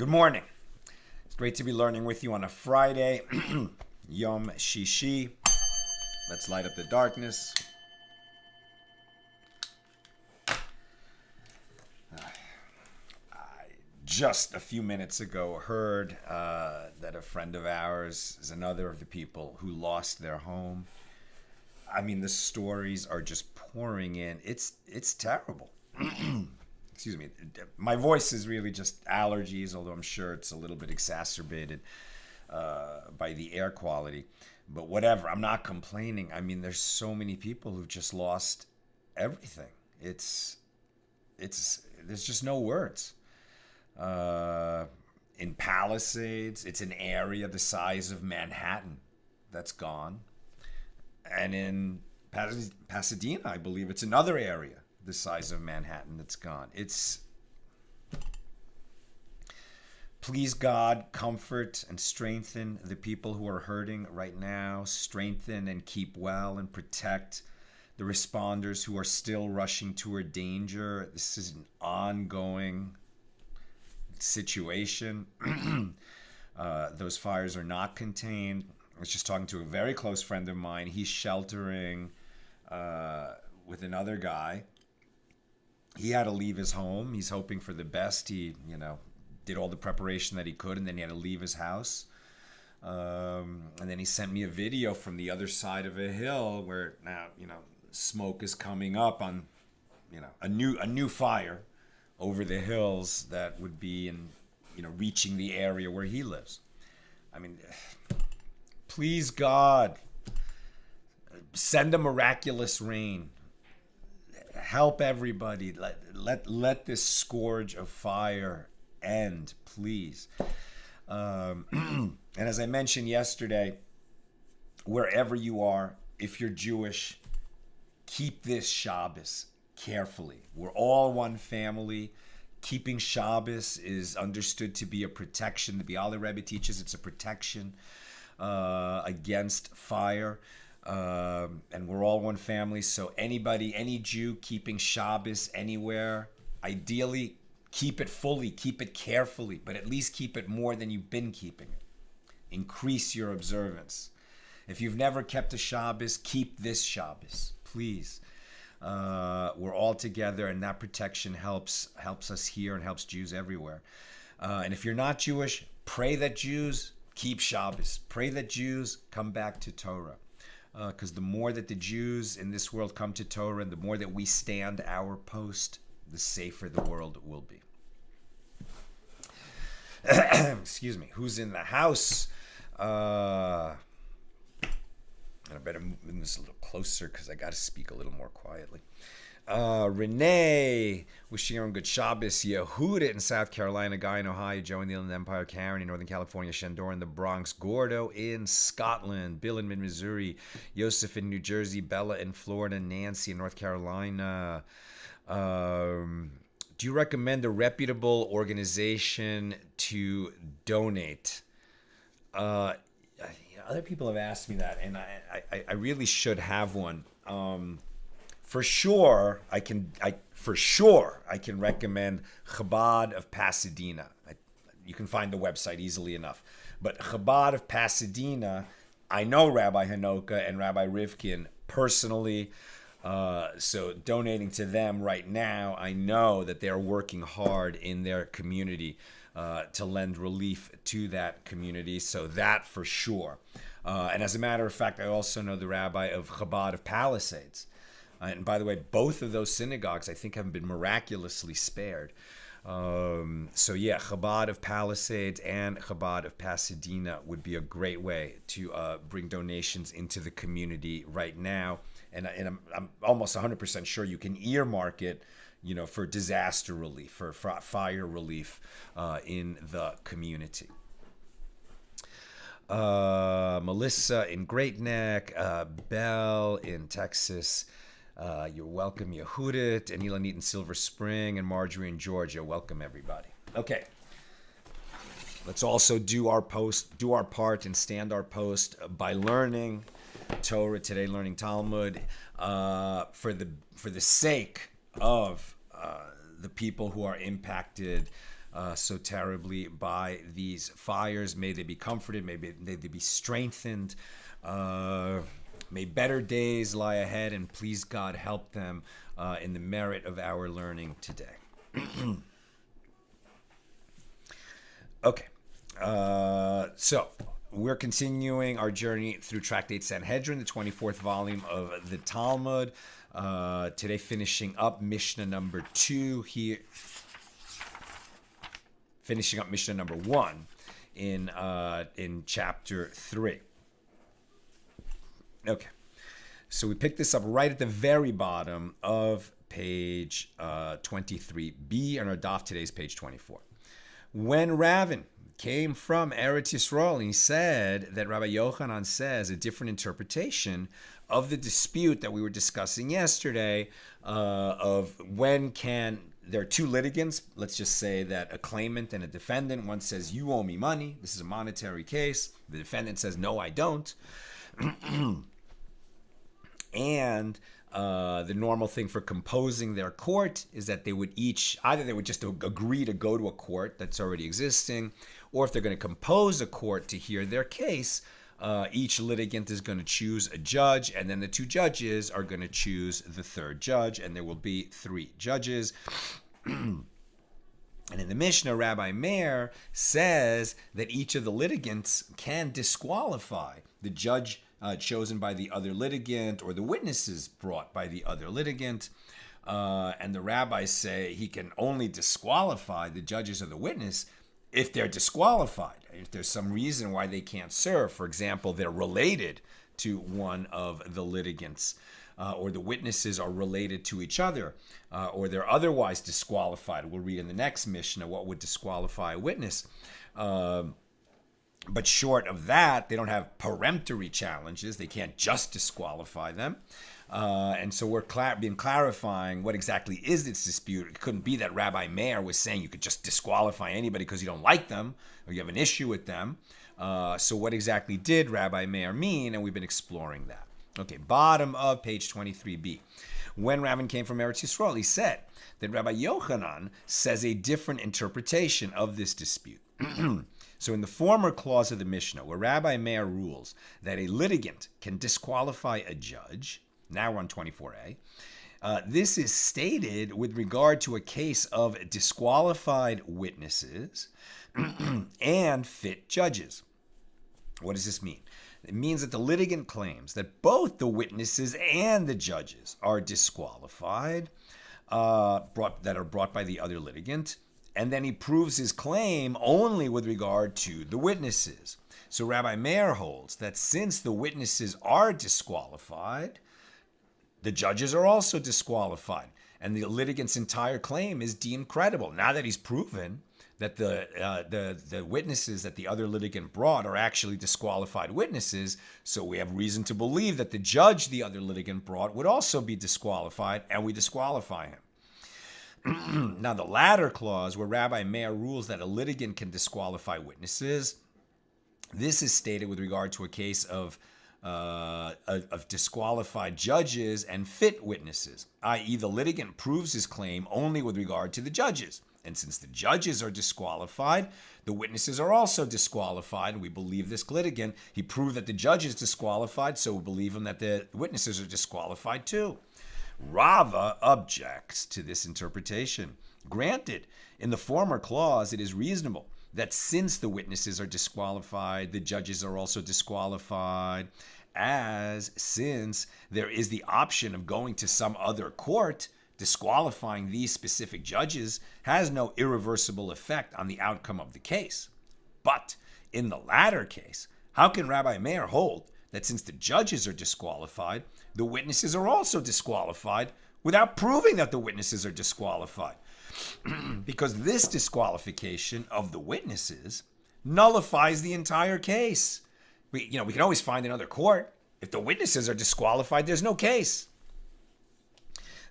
Good morning. It's great to be learning with you on a Friday, Yom Shishi. Let's light up the darkness. I just a few minutes ago heard that a friend of ours is another of the people who lost their home. I mean, the stories are just pouring in. It's terrible. Excuse me. My voice is really just allergies, although I'm sure it's a little bit exacerbated by the air quality. But whatever, I'm not complaining. I mean, there's so many people who've just lost everything. There's just no words. In Palisades, it's an area the size of Manhattan that's gone. And in Pasadena, I believe it's another area the size of Manhattan that's gone. Please God, comfort and strengthen the people who are hurting right now. Strengthen and keep well and protect the responders who are still rushing toward danger. This is an ongoing situation. Those fires are not contained. I was just talking to a very close friend of mine. He's sheltering with another guy. He had to leave his home. He's hoping for the best. He, did all the preparation that he could, and then he had to leave his house. And then he sent me a video from the other side of a hill where now, smoke is coming up on, a new fire over the hills that would be in, reaching the area where he lives. I mean, please God, send a miraculous rain. Help everybody. Let this scourge of fire end, please. And as I mentioned yesterday, wherever you are, if you're Jewish, keep this Shabbos carefully. We're all one family. Keeping Shabbos is understood to be a protection. The Bialy Rebbe teaches it's a protection against fire. And we're all one family. So any Jew keeping Shabbos anywhere, ideally keep it fully, keep it carefully, but at least keep it more than you've been keeping it. Increase your observance. If you've never kept a Shabbos, keep this Shabbos, please. We're all together, and that protection helps us here and helps Jews everywhere. And if you're not Jewish, pray that Jews keep Shabbos. Pray that Jews come back to Torah. Because the more that the Jews in this world come to Torah and the more that we stand our post, the safer the world will be. Excuse me. Who's in the house? I better move this a little closer because I got to speak a little more quietly. Renee, wishing everyone good Shabbos. Yehuda in South Carolina, Guy in Ohio, Joe in the Inland Empire, Karen in Northern California, Shandor in the Bronx, Gordo in Scotland, Bill in Mid-Missouri, Yosef in New Jersey, Bella in Florida, Nancy in North Carolina. Do you recommend a reputable organization to donate? Other people have asked me that, and I really should have one. For sure, I can recommend Chabad of Pasadena. You can find the website easily enough. But Chabad of Pasadena, I know Rabbi Hanoka and Rabbi Rivkin personally. So donating to them right now, I know that they're working hard in their community to lend relief to that community. So that for sure. And as a matter of fact, I also know the rabbi of Chabad of Palisades. And by the way, both of those synagogues, I think, have been miraculously spared. So yeah, Chabad of Palisades and Chabad of Pasadena would be a great way to bring donations into the community right now. And I'm almost 100% sure you can earmark it, for disaster relief, for fire relief in the community. Melissa in Great Neck, Belle in Texas. You're welcome, Yehudit, and Ilanit in Silver Spring, and Marjorie in Georgia. Welcome, everybody. Okay. Let's also do our part, and stand our post by learning Torah today, learning Talmud, for the sake of the people who are impacted so terribly by these fires. May they be comforted. May they be strengthened. May better days lie ahead, and please God help them in the merit of our learning today. Okay, so we're continuing our journey through Tractate Sanhedrin, the 24th volume of the Talmud. Today finishing up Mishnah number 2 here. Finishing up Mishnah number 1 in chapter 3. Okay, so we pick this up right at the very bottom of page 23b, and our daf today is page 24. When Ravin came from Eretz Yisrael, he said that Rabbi Yochanan says a different interpretation of the dispute that we were discussing yesterday of when can... There are two litigants. Let's just say that a claimant and a defendant. One says, you owe me money. This is a monetary case. The defendant says, no, I don't. And the normal thing for composing their court is that they would each, either they would just agree to go to a court that's already existing, or if they're going to compose a court to hear their case, each litigant is going to choose a judge, and then the two judges are going to choose the third judge, and there will be 3 judges. And in the Mishnah, Rabbi Meir says that each of the litigants can disqualify the judge chosen by the other litigant or the witnesses brought by the other litigant. And the rabbis say he can only disqualify the judges or the witness if they're disqualified, if there's some reason why they can't serve. For example, they're related to one of the litigants, or the witnesses are related to each other, or they're otherwise disqualified. We'll read in the next Mishnah what would disqualify a witness. But short of that, they don't have peremptory challenges. They can't just disqualify them. And so we're clarifying what exactly is this dispute. It couldn't be that Rabbi Meir was saying you could just disqualify anybody because you don't like them or you have an issue with them. So what exactly did Rabbi Meir mean? And we've been exploring that. Okay, bottom of page 23b. When Ravin came from Eretz Yisrael, he said that Rabbi Yochanan says a different interpretation of this dispute. So in the former clause of the Mishnah, where Rabbi Meir rules that a litigant can disqualify a judge, now we're on 24a, this is stated with regard to a case of disqualified witnesses and fit judges. What does this mean? It means that the litigant claims that both the witnesses and the judges are disqualified, that are brought by the other litigant, and then he proves his claim only with regard to the witnesses. So Rabbi Meir holds that since the witnesses are disqualified, the judges are also disqualified, and the litigant's entire claim is deemed credible. Now that he's proven that the witnesses that the other litigant brought are actually disqualified witnesses, so we have reason to believe that the judge the other litigant brought would also be disqualified, and we disqualify him. Now, the latter clause, where Rabbi Meir rules that a litigant can disqualify witnesses, this is stated with regard to a case of disqualified judges and fit witnesses, i.e. the litigant proves his claim only with regard to the judges. And since the judges are disqualified, the witnesses are also disqualified. And we believe this litigant. He proved that the judge is disqualified, so we believe him that the witnesses are disqualified too. Rava objects to this interpretation. Granted, in the former clause, it is reasonable that since the witnesses are disqualified, the judges are also disqualified, since there is the option of going to some other court, disqualifying these specific judges has no irreversible effect on the outcome of the case. But in the latter case, how can Rabbi Meir hold that since the judges are disqualified, the witnesses are also disqualified without proving that the witnesses are disqualified? Because this disqualification of the witnesses nullifies the entire case. We can always find another court. If the witnesses are disqualified, there's no case.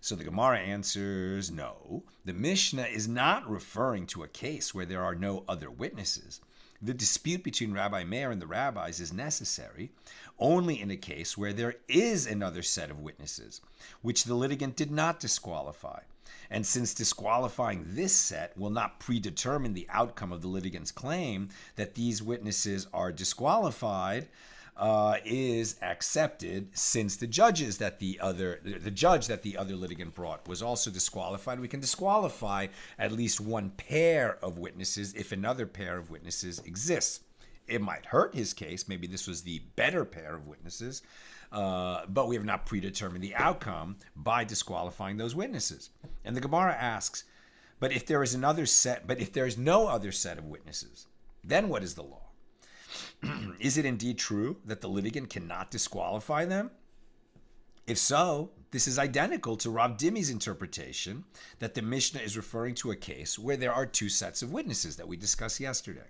So the Gemara answers, no. The Mishnah is not referring to a case where there are no other witnesses. The dispute between Rabbi Meir and the rabbis is necessary only in a case where there is another set of witnesses, which the litigant did not disqualify. And since disqualifying this set will not predetermine the outcome of the litigant's claim that these witnesses are disqualified, is accepted, since the judge that the other litigant brought was also disqualified, we can disqualify at least one pair of witnesses if another pair of witnesses exists. It might hurt his case. Maybe this was the better pair of witnesses, but we have not predetermined the outcome by disqualifying those witnesses. And the Gemara asks, but if there is no other set of witnesses, then what is the law? Is it indeed true that the litigant cannot disqualify them? If so, this is identical to Rav Dimi's interpretation that the Mishnah is referring to a case where there are two sets of witnesses that we discussed yesterday.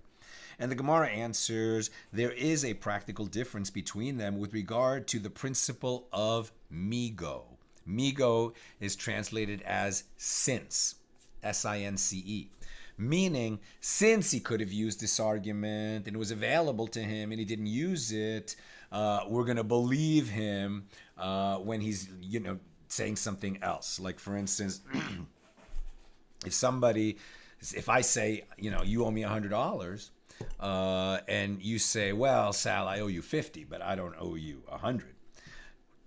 And the Gemara answers, there is a practical difference between them with regard to the principle of migo. Migo is translated as since, S-I-N-C-E. Meaning, since he could have used this argument and it was available to him and he didn't use it, we're going to believe him when he's, saying something else. Like, for instance, if I say, you owe me $100, and you say, well, Sal, I owe you 50, but I don't owe you 100.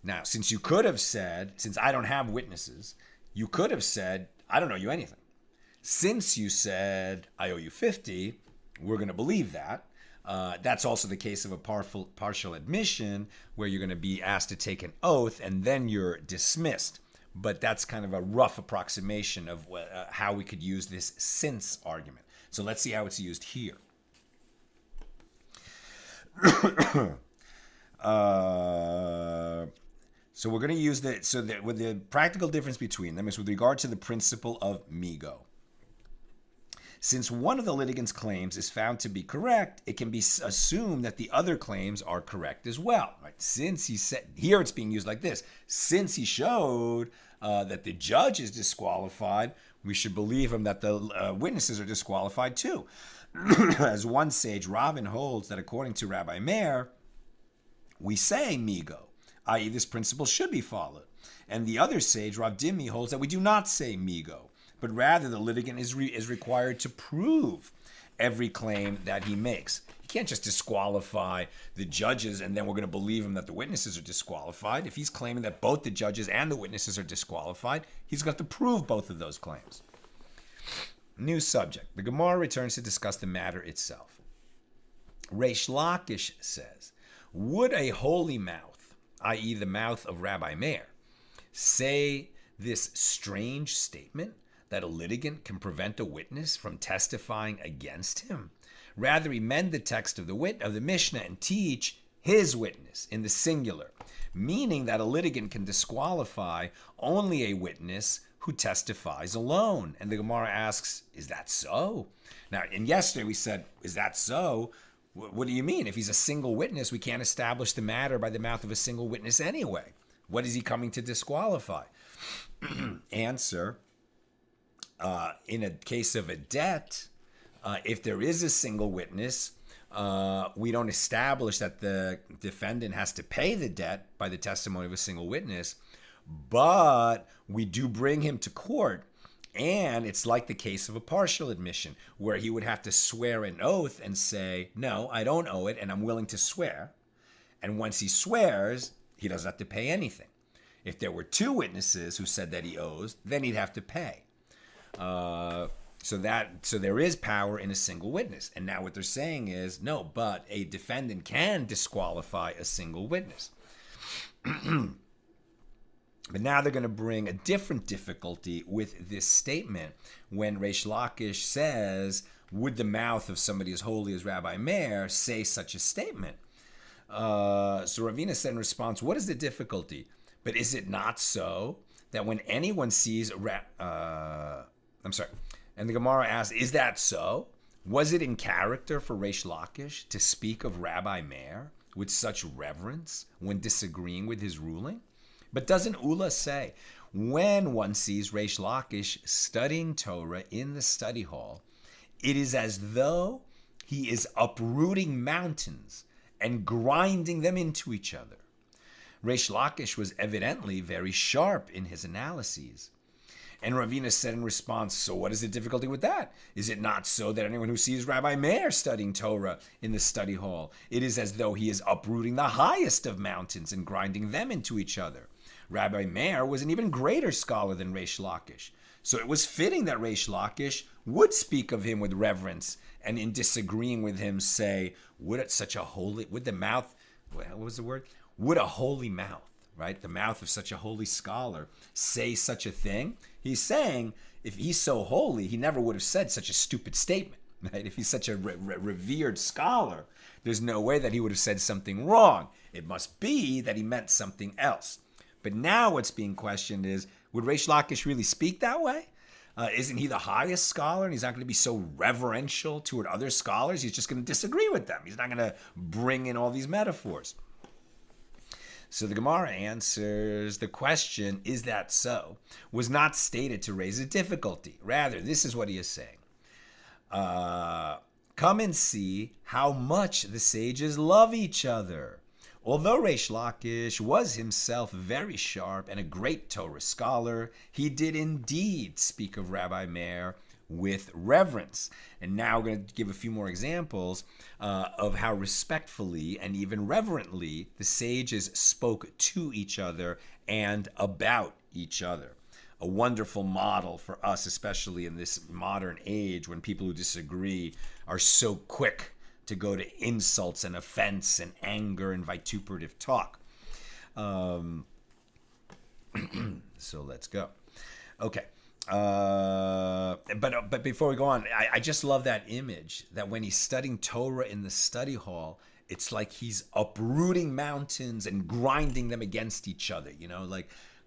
Now, since you could have said, since I don't have witnesses, you could have said, I don't owe you anything. Since you said, I owe you 50, we're going to believe that. That's also the case of a partial admission, where you're going to be asked to take an oath and then you're dismissed. But that's kind of a rough approximation of how we could use this since argument. So let's see how it's used here. So we're going to use with the practical difference between them is with regard to the principle of migo. Since one of the litigant's claims is found to be correct, it can be assumed that the other claims are correct as well. Right? Since he said, here it's being used like this, since he showed that the judge is disqualified, we should believe him that the witnesses are disqualified too. As one sage, Ravin, holds that according to Rabbi Meir, we say migo, i.e. this principle should be followed. And the other sage, Rav Dimi, holds that we do not say migo, but rather the litigant is required to prove every claim that he makes. He can't just disqualify the judges and then we're going to believe him that the witnesses are disqualified. If he's claiming that both the judges and the witnesses are disqualified, he's got to prove both of those claims. New subject. The Gemara returns to discuss the matter itself. Reish Lakish says, would a holy mouth, i.e. the mouth of Rabbi Meir, say this strange statement that a litigant can prevent a witness from testifying against him? Rather, he mend the text of the Mishna and teach his witness in the singular, meaning that a litigant can disqualify only a witness who testifies alone. And the Gemara asks, is that so? Now, and yesterday we said, is that so? What do you mean? If he's a single witness, we can't establish the matter by the mouth of a single witness anyway. What is he coming to disqualify? Answer, in a case of a debt, if there is a single witness, we don't establish that the defendant has to pay the debt by the testimony of a single witness, but we do bring him to court, and it's like the case of a partial admission, where he would have to swear an oath and say, no, I don't owe it, and I'm willing to swear. And once he swears, he doesn't have to pay anything. If there were two witnesses who said that he owes, then he'd have to pay. So there is power in a single witness. And now what they're saying is, no, but a defendant can disqualify a single witness. But now they're going to bring a different difficulty with this statement when Reish Lakish says, would the mouth of somebody as holy as Rabbi Meir say such a statement? So Ravina said in response, what is the difficulty? But is it not so that when anyone sees and the Gemara asks, is that so? Was it in character for Reish Lakish to speak of Rabbi Meir with such reverence when disagreeing with his ruling? But doesn't Ula say, when one sees Reish Lakish studying Torah in the study hall, it is as though he is uprooting mountains and grinding them into each other. Reish Lakish was evidently very sharp in his analyses. And Ravina said in response, so what is the difficulty with that? Is it not so that anyone who sees Rabbi Meir studying Torah in the study hall, it is as though he is uprooting the highest of mountains and grinding them into each other? Rabbi Meir was an even greater scholar than Reish Lakish. So it was fitting that Reish Lakish would speak of him with reverence, and in disagreeing with him say, would the mouth, what was the word? Would a holy mouth, right? The mouth of such a holy scholar say such a thing? He's saying, if he's so holy, he never would have said such a stupid statement, right? If he's such a revered scholar, there's no way that he would have said something wrong. It must be that he meant something else. But now what's being questioned is, would Reish Lakish really speak that way? Isn't he the highest scholar, and he's not going to be so reverential toward other scholars? He's just going to disagree with them. He's not going to bring in all these metaphors. So the Gemara answers the question, is that so? Was not stated to raise a difficulty. Rather, this is what he is saying. Come and see how much the sages love each other. Although Reish Lakish was himself very sharp and a great Torah scholar, he did indeed speak of Rabbi Meir with reverence. And now we're going to give a few more examples of how respectfully and even reverently the sages spoke to each other and about each other. A wonderful model for us, especially in this modern age when people who disagree are so quick to go to insults and offense and anger and vituperative talk. So let's go. Okay. But before we go on, I just love that image that when he's studying Torah in the study hall, it's like he's uprooting mountains and grinding them against each other,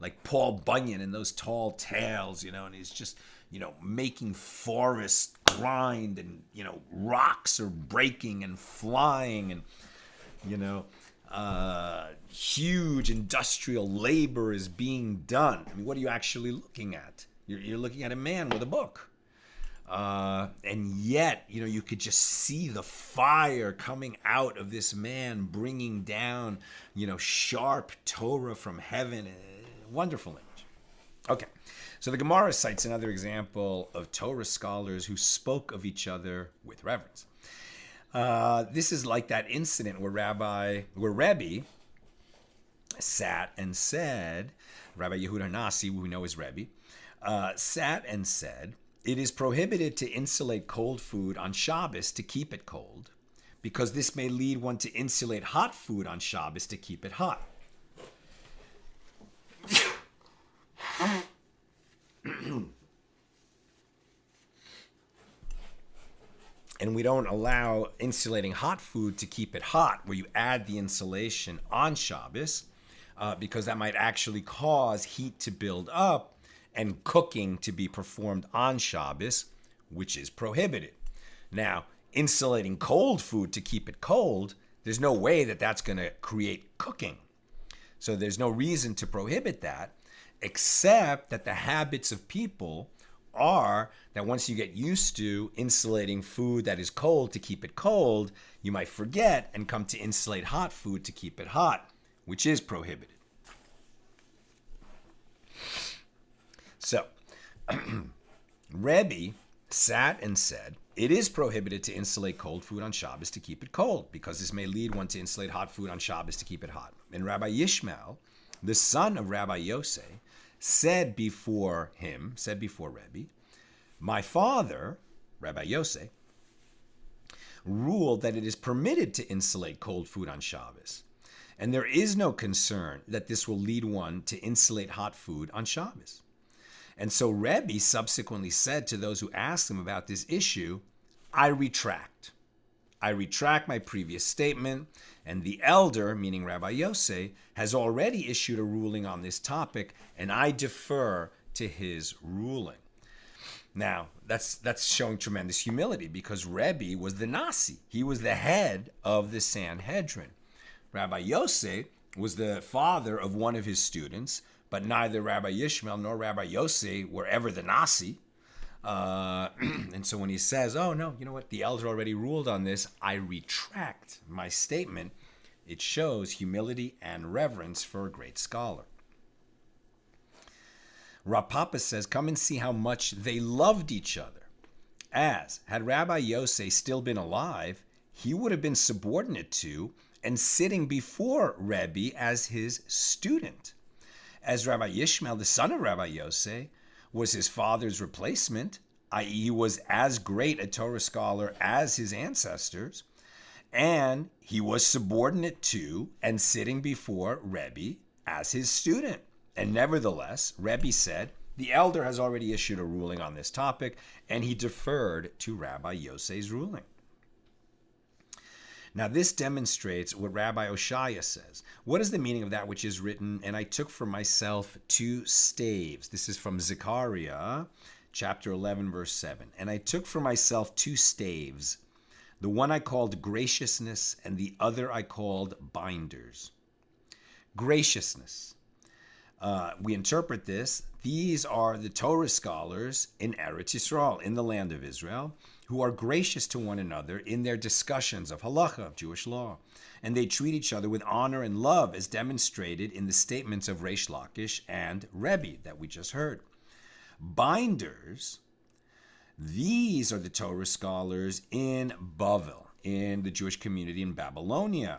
like Paul Bunyan and those tall tales, and he's just, making forests grind and, rocks are breaking and flying and, huge industrial labor is being done. I mean, what are you actually looking at? You're looking at a man with a book. And yet, you could just see the fire coming out of this man, bringing down, sharp Torah from heaven. Wonderful image. Okay. So the Gemara cites another example of Torah scholars who spoke of each other with reverence. This is like that incident where Rebbe sat and said, Rabbi Yehuda Nasi, who we know as Rebbe, sat and said, it is prohibited to insulate cold food on Shabbos to keep it cold, because this may lead one to insulate hot food on Shabbos to keep it hot. And we don't allow insulating hot food to keep it hot, where you add the insulation on Shabbos, because that might actually cause heat to build up and cooking to be performed on Shabbos, which is prohibited. Now, insulating cold food to keep it cold, there's no way that that's going to create cooking. So there's no reason to prohibit that, except that the habits of people are that once you get used to insulating food that is cold to keep it cold, you might forget and come to insulate hot food to keep it hot, which is prohibited. So, Rebbe sat and said, it is prohibited to insulate cold food on Shabbos to keep it cold, because this may lead one to insulate hot food on Shabbos to keep it hot. And Rabbi Yishmael, the son of Rabbi Yosei, said before Rebbe, my father, Rabbi Yosei, ruled that it is permitted to insulate cold food on Shabbos. And there is no concern that this will lead one to insulate hot food on Shabbos. And so Rebbe subsequently said to those who asked him about this issue, I retract. I retract my previous statement, and the elder, meaning Rabbi Yosei, has already issued a ruling on this topic, and I defer to his ruling. Now, that's showing tremendous humility, because Rebbe was the Nasi. He was the head of the Sanhedrin. Rabbi Yosei was the father of one of his students, but neither Rabbi Yishmael nor Rabbi Yosei were ever the Nasi. And so when he says, oh, no, you know what? The elder already ruled on this. I retract my statement. It shows humility and reverence for a great scholar. Rav Papa says, come and see how much they loved each other. As, had Rabbi Yosei still been alive, he would have been subordinate to and sitting before Rebbe as his student. As Rabbi Yishmael, the son of Rabbi Yosei, was his father's replacement, i.e. he was as great a Torah scholar as his ancestors, and he was subordinate to and sitting before Rebbe as his student. And nevertheless, Rebbe said, the elder has already issued a ruling on this topic, and he deferred to Rabbi Yosei's ruling. Now, this demonstrates what Rabbi Oshaya says. What is the meaning of that which is written, and I took for myself 2 staves? This is from Zechariah, chapter 11, verse 7. And I took for myself 2 staves. The one I called graciousness, and the other I called binders. Graciousness. We interpret this. These are the Torah scholars in Eretz Yisrael, in the land of Israel, who are gracious to one another in their discussions of halacha, of Jewish law. And they treat each other with honor and love, as demonstrated in the statements of Reish Lakish and Rebbe that we just heard. Binders, these are the Torah scholars in Bavel, in the Jewish community in Babylonia,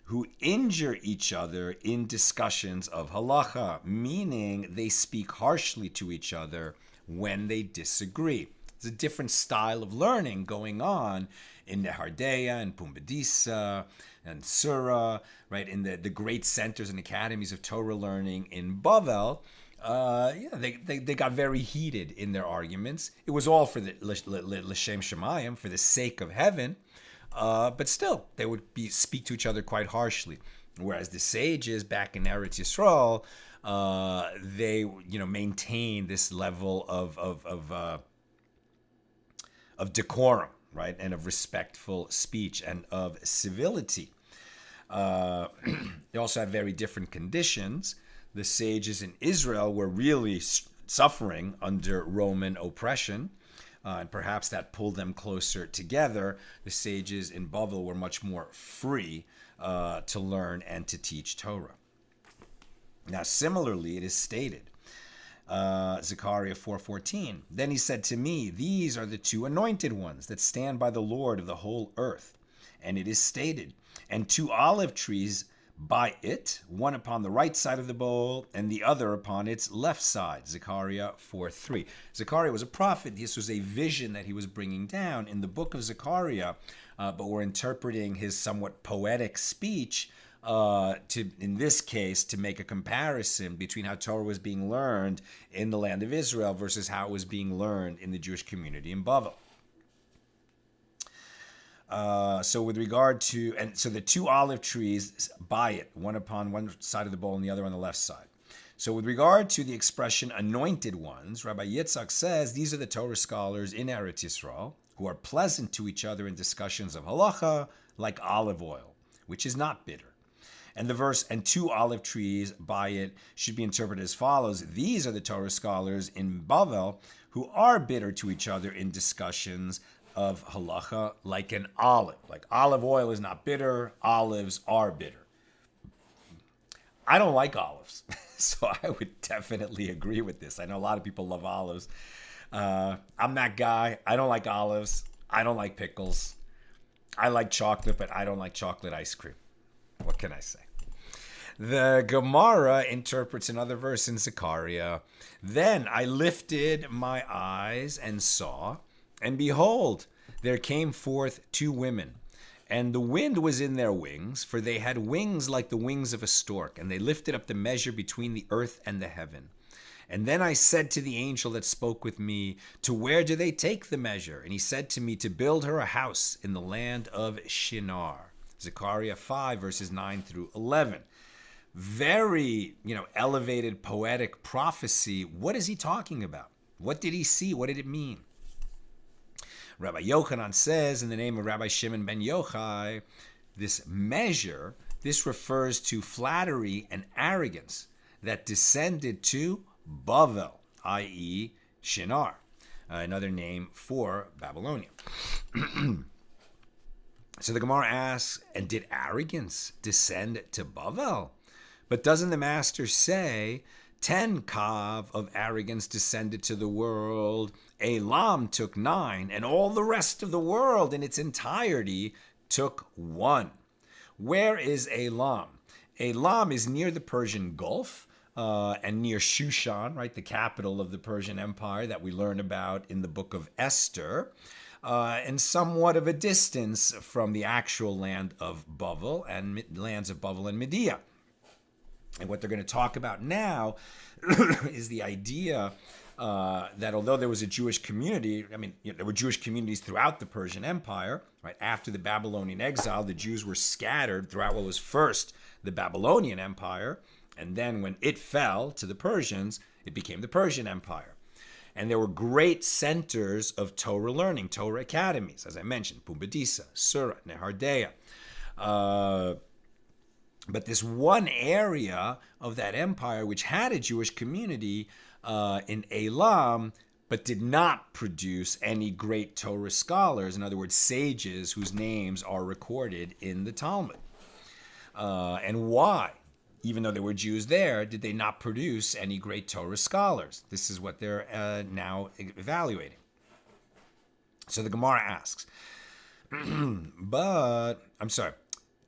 who injure each other in discussions of halacha, meaning they speak harshly to each other when they disagree. There's a different style of learning going on in Nehardea and Pumbedisa and Surah, right, in the great centers and academies of Torah learning in Bavel. They got very heated in their arguments. It was all for the L'Shem Shemayim, for the sake of heaven. But still, they would speak to each other quite harshly. Whereas the sages back in Eretz Yisrael, they maintain this level of decorum, right, and of respectful speech and of civility. They also have very different conditions. The sages in Israel were really suffering under Roman oppression. And perhaps that pulled them closer together. The sages in Bavel were much more free to learn and to teach Torah. Now, similarly, it is stated, Zechariah 4:14, then he said to me, these are the 2 anointed ones that stand by the Lord of the whole earth. And it is stated, and 2 olive trees by it, one upon the right side of the bowl and the other upon its left side. Zechariah 4:3. Zechariah was a prophet. This was a vision that he was bringing down in the book of Zechariah, but we're interpreting his somewhat poetic speech to, in this case, to make a comparison between how Torah was being learned in the land of Israel versus how it was being learned in the Jewish community in Bavel. So with regard to, and so the 2 olive trees by it, one upon one side of the bowl and the other on the left side. So with regard to the expression anointed ones, Rabbi Yitzhak says these are the Torah scholars in Eretz Yisrael who are pleasant to each other in discussions of halacha like olive oil, which is not bitter. And the verse, and 2 olive trees by it, should be interpreted as follows. These are the Torah scholars in Bavel who are bitter to each other in discussions of halacha like an olive. Like olive oil is not bitter, olives are bitter. I don't like olives, so I would definitely agree with this. I know a lot of people love olives. I'm that guy. I don't like olives. I don't like pickles. I like chocolate, but I don't like chocolate ice cream. What can I say? The Gemara interprets another verse in Zechariah. Then I lifted my eyes and saw, and behold, there came forth 2 women, and the wind was in their wings, for they had wings like the wings of a stork, and they lifted up the measure between the earth and the heaven. And then I said to the angel that spoke with me, to where do they take the measure? And he said to me, to build her a house in the land of Shinar. Zechariah 5, verses 9 through 11. Very, elevated poetic prophecy. What is he talking about? What did he see? What did it mean? Rabbi Yochanan says, in the name of Rabbi Shimon ben Yochai, this measure, this refers to flattery and arrogance that descended to Bavel, i.e. Shinar, another name for Babylonia. So the Gemara asks, and did arrogance descend to Bavel? But doesn't the master say 10 kav of arrogance descended to the world. Elam took 9, and all the rest of the world in its entirety took 1. Where is Elam? Elam is near the Persian Gulf and near Shushan, right, the capital of the Persian Empire that we learn about in the book of Esther, and somewhat of a distance from the actual land of Bavel and lands of Bavel and Media. And what they're going to talk about now is the idea that although there was a Jewish community, there were Jewish communities throughout the Persian Empire, right? After the Babylonian exile, the Jews were scattered throughout what was first the Babylonian Empire, and then when it fell to the Persians, it became the Persian Empire. And there were great centers of Torah learning, Torah academies, as I mentioned, Pumbedisa, Surah, Nehardea. But this one area of that empire, which had a Jewish community in Elam, but did not produce any great Torah scholars, in other words, sages whose names are recorded in the Talmud. And why? Even though there were Jews there, did they not produce any great Torah scholars? This is what they're now evaluating. So the Gemara asks,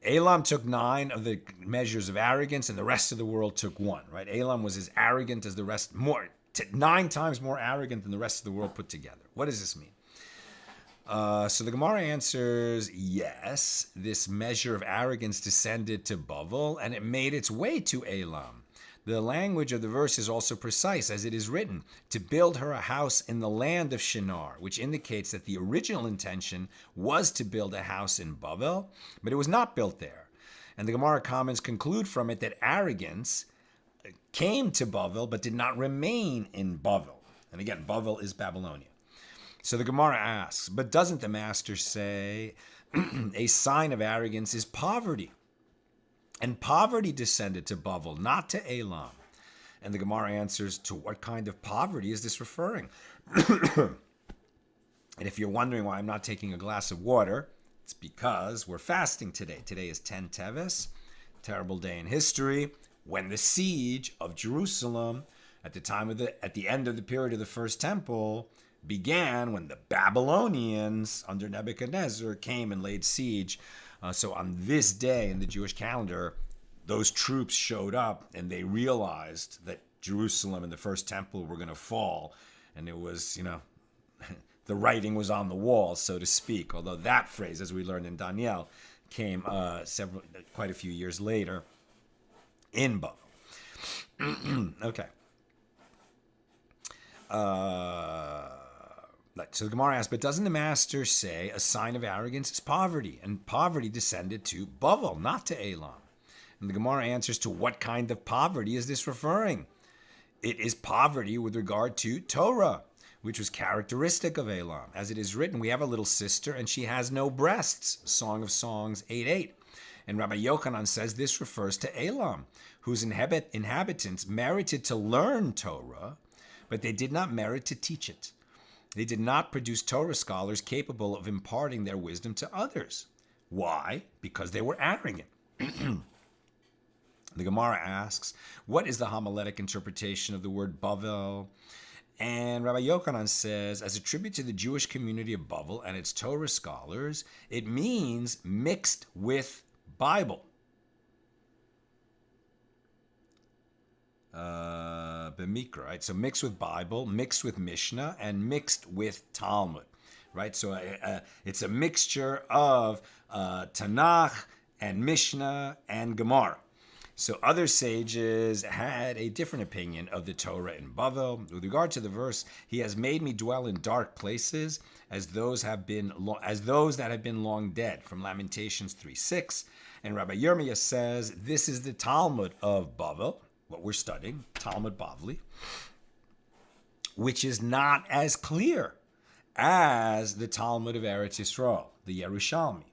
Elam took 9 of the measures of arrogance, and the rest of the world took 1. Right? Elam was as arrogant as the rest, 9 times more arrogant than the rest of the world put together. What does this mean? So the Gemara answers, yes, this measure of arrogance descended to Bavel, and it made its way to Elam. The language of the verse is also precise, as it is written, to build her a house in the land of Shinar, which indicates that the original intention was to build a house in Bavel, but it was not built there. And the Gemara comments conclude from it that arrogance came to Bavel, but did not remain in Bavel. And again, Bavel is Babylonia. So the Gemara asks, but doesn't the master say a sign of arrogance is poverty? And poverty descended to Bavel, not to Elam. And the Gemara answers, to what kind of poverty is this referring? And if you're wondering why I'm not taking a glass of water, it's because we're fasting today. Today is 10 Teves, terrible day in history, when the siege of Jerusalem, at the end of the period of the First Temple, began when the Babylonians under Nebuchadnezzar came and laid siege. So on this day in the Jewish calendar, those troops showed up and they realized that Jerusalem and the First Temple were going to fall. And it was, the writing was on the wall, so to speak. Although that phrase, as we learned in Daniel, came quite a few years later in Bavel. Okay. So the Gemara asks, but doesn't the master say a sign of arrogance is poverty? And poverty descended to Bavel, not to Elam. And the Gemara answers, to what kind of poverty is this referring? It is poverty with regard to Torah, which was characteristic of Elam. As it is written, we have a little sister and she has no breasts. Song of Songs 8:8. And Rabbi Yochanan says this refers to Elam, whose inhabitants merited to learn Torah, but they did not merit to teach it. They did not produce Torah scholars capable of imparting their wisdom to others. Why? Because they were arrogant. The Gemara asks, what is the homiletic interpretation of the word Bavel? And Rabbi Yochanan says, as a tribute to the Jewish community of Bavel and its Torah scholars, it means mixed with Bible. B'mikra, right? So mixed with Bible, mixed with Mishna, and mixed with Talmud, right? So it's a mixture of Tanakh and Mishnah and Gemara. So other sages had a different opinion of the Torah in Bavel. With regard to the verse, he has made me dwell in dark places as those that have been long dead, from Lamentations 3:6. And Rabbi Yirmiyah says, this is the Talmud of Bavel, what we're studying, Talmud Bavli, which is not as clear as the Talmud of Eretz Yisrael, the Yerushalmi.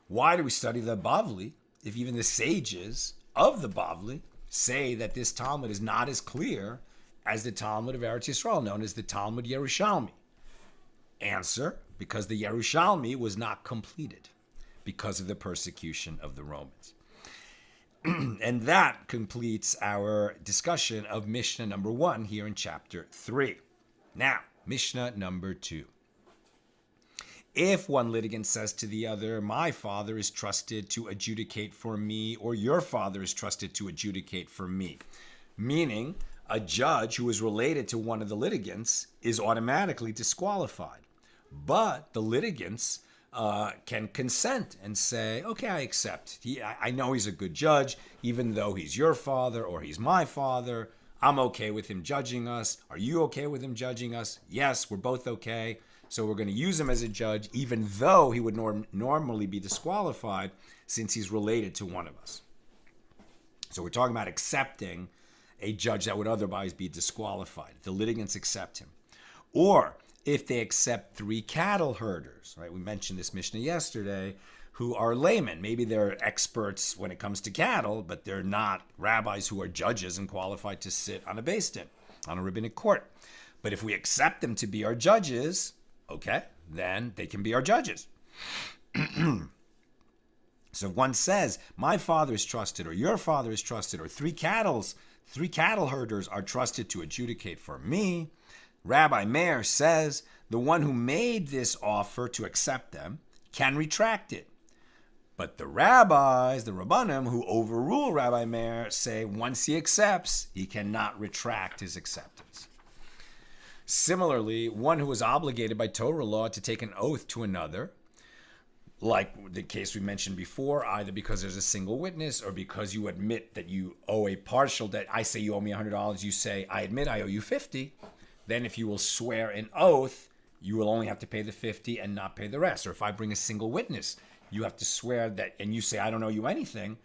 Why do we study the Bavli if even the sages of the Bavli say that this Talmud is not as clear as the Talmud of Eretz Yisrael, known as the Talmud Yerushalmi? Answer, because the Yerushalmi was not completed because of the persecution of the Romans. And that completes our discussion of Mishnah number 1 here in chapter 3. Now, Mishnah number 2. If one litigant says to the other, my father is trusted to adjudicate for me, or your father is trusted to adjudicate for me, meaning a judge who is related to one of the litigants is automatically disqualified. But the litigants can consent and say, okay, I accept. I know he's a good judge, even though he's your father or he's my father. I'm okay with him judging us. Are you okay with him judging us? Yes, we're both okay. So we're going to use him as a judge, even though he would normally be disqualified since he's related to one of us. So we're talking about accepting a judge that would otherwise be disqualified. The litigants accept him. Or if they accept 3 cattle herders, right? We mentioned this Mishnah yesterday, who are laymen. Maybe they're experts when it comes to cattle, but they're not rabbis who are judges and qualified to sit on a beis din, on a rabbinic court. But if we accept them to be our judges, okay, then they can be our judges. So if one says, my father is trusted, or your father is trusted, or 3 cattle herders are trusted to adjudicate for me, Rabbi Meir says the one who made this offer to accept them can retract it. But the rabbis, the Rabbanim, who overrule Rabbi Meir, say once he accepts, he cannot retract his acceptance. Similarly, one who is obligated by Torah law to take an oath to another, like the case we mentioned before, either because there's a single witness or because you admit that you owe a partial debt. I say you owe me $100, you say, I admit I owe you $50. Then if you will swear an oath, you will only have to pay the $50 and not pay the rest. Or if I bring a single witness, you have to swear that, and you say, I don't owe you anything.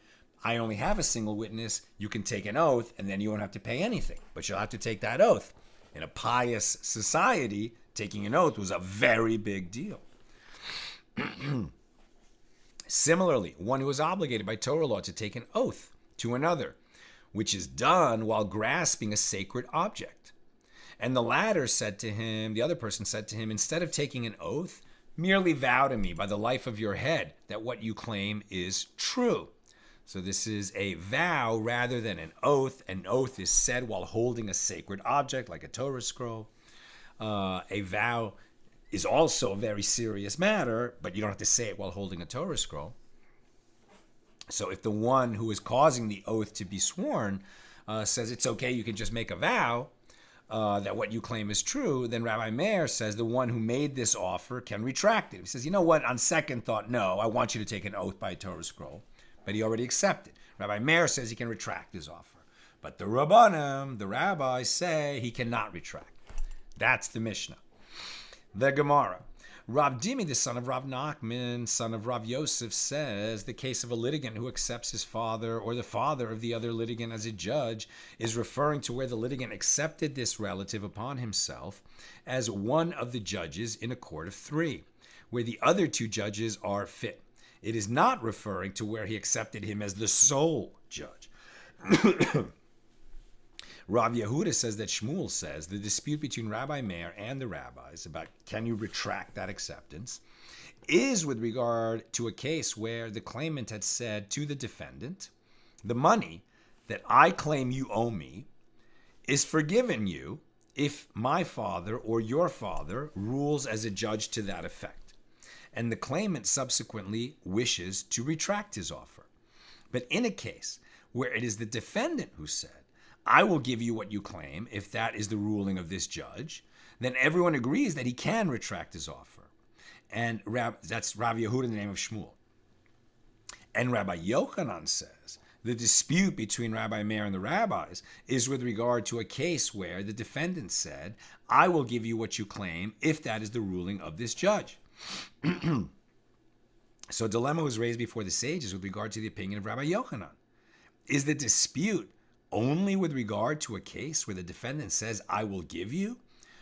I only have a single witness. You can take an oath, and then you won't have to pay anything. But you'll have to take that oath. In a pious society, taking an oath was a very big deal. Similarly, one who is obligated by Torah law to take an oath to another, which is done while grasping a sacred object. And the other person said to him, instead of taking an oath, merely vow to me by the life of your head that what you claim is true. So this is a vow rather than an oath. An oath is said while holding a sacred object like a Torah scroll. A vow is also a very serious matter, but you don't have to say it while holding a Torah scroll. So if the one who is causing the oath to be sworn says it's okay, you can just make a vow that what you claim is true, then Rabbi Meir says the one who made this offer can retract it. He says, you know what, on second thought, no, I want you to take an oath by a Torah scroll. But he already accepted. Rabbi Meir says he can retract his offer. But the Rabbanim, the rabbis, say he cannot retract. That's the Mishnah. The Gemara. Rav Dimi, the son of Rav Nachman, son of Rav Yosef, says the case of a litigant who accepts his father or the father of the other litigant as a judge is referring to where the litigant accepted this relative upon himself as one of the judges in a court of 3, where the other 2 judges are fit. It is not referring to where he accepted him as the sole judge. Rav Yehuda says that Shmuel says the dispute between Rabbi Meir and the rabbis about can you retract that acceptance is with regard to a case where the claimant had said to the defendant, the money that I claim you owe me is forgiven you if my father or your father rules as a judge to that effect. And the claimant subsequently wishes to retract his offer. But in a case where it is the defendant who said, I will give you what you claim if that is the ruling of this judge, then everyone agrees that he can retract his offer. And that's Rav Yehuda in the name of Shmuel. And Rabbi Yochanan says the dispute between Rabbi Meir and the rabbis is with regard to a case where the defendant said, I will give you what you claim if that is the ruling of this judge. So a dilemma was raised before the sages with regard to the opinion of Rabbi Yochanan. Is the dispute only with regard to a case where the defendant says, I will give you,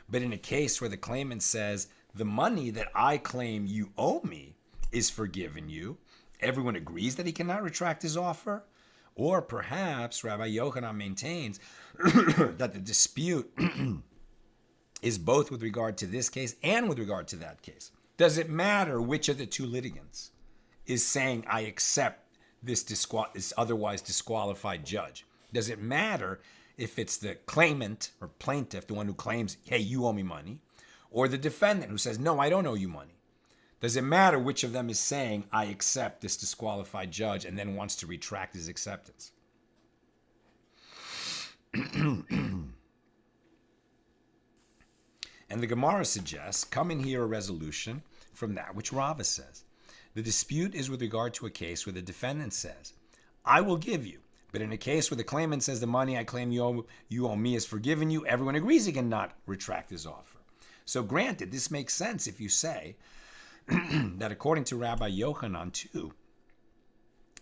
but in a case where the claimant says, the money that I claim you owe me is forgiven you, everyone agrees that he cannot retract his offer? Or perhaps Rabbi Yochanan maintains that the dispute is both with regard to this case and with regard to that case. Does it matter which of the 2 litigants is saying, I accept this otherwise disqualified judge? Does it matter if it's the claimant or plaintiff, the one who claims, hey, you owe me money, or the defendant who says, no, I don't owe you money? Does it matter which of them is saying, I accept this disqualified judge, and then wants to retract his acceptance? And the Gemara suggests, come in here a resolution from that which Rava says. The dispute is with regard to a case where the defendant says, I will give you. But in a case where the claimant says the money I claim you owe me is forgiven you, everyone agrees he cannot retract his offer. So granted, this makes sense if you say that according to Rabbi Yochanan too,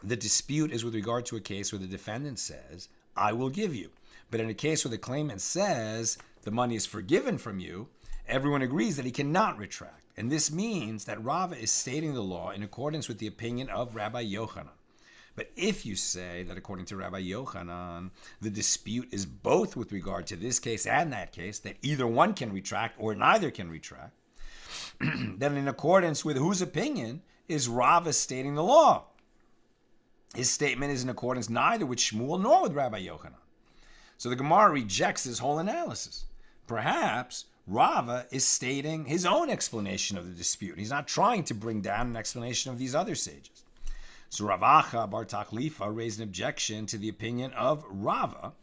the dispute is with regard to a case where the defendant says, I will give you. But in a case where the claimant says the money is forgiven from you, everyone agrees that he cannot retract. And this means that Rava is stating the law in accordance with the opinion of Rabbi Yochanan. But if you say that according to Rabbi Yochanan, the dispute is both with regard to this case and that case, that either one can retract or neither can retract, then in accordance with whose opinion is Rava stating the law? His statement is in accordance neither with Shmuel nor with Rabbi Yochanan. So the Gemara rejects this whole analysis. Perhaps Rava is stating his own explanation of the dispute. He's not trying to bring down an explanation of these other sages. So Rav Acha bar Tachlifa raised an objection to the opinion of Rava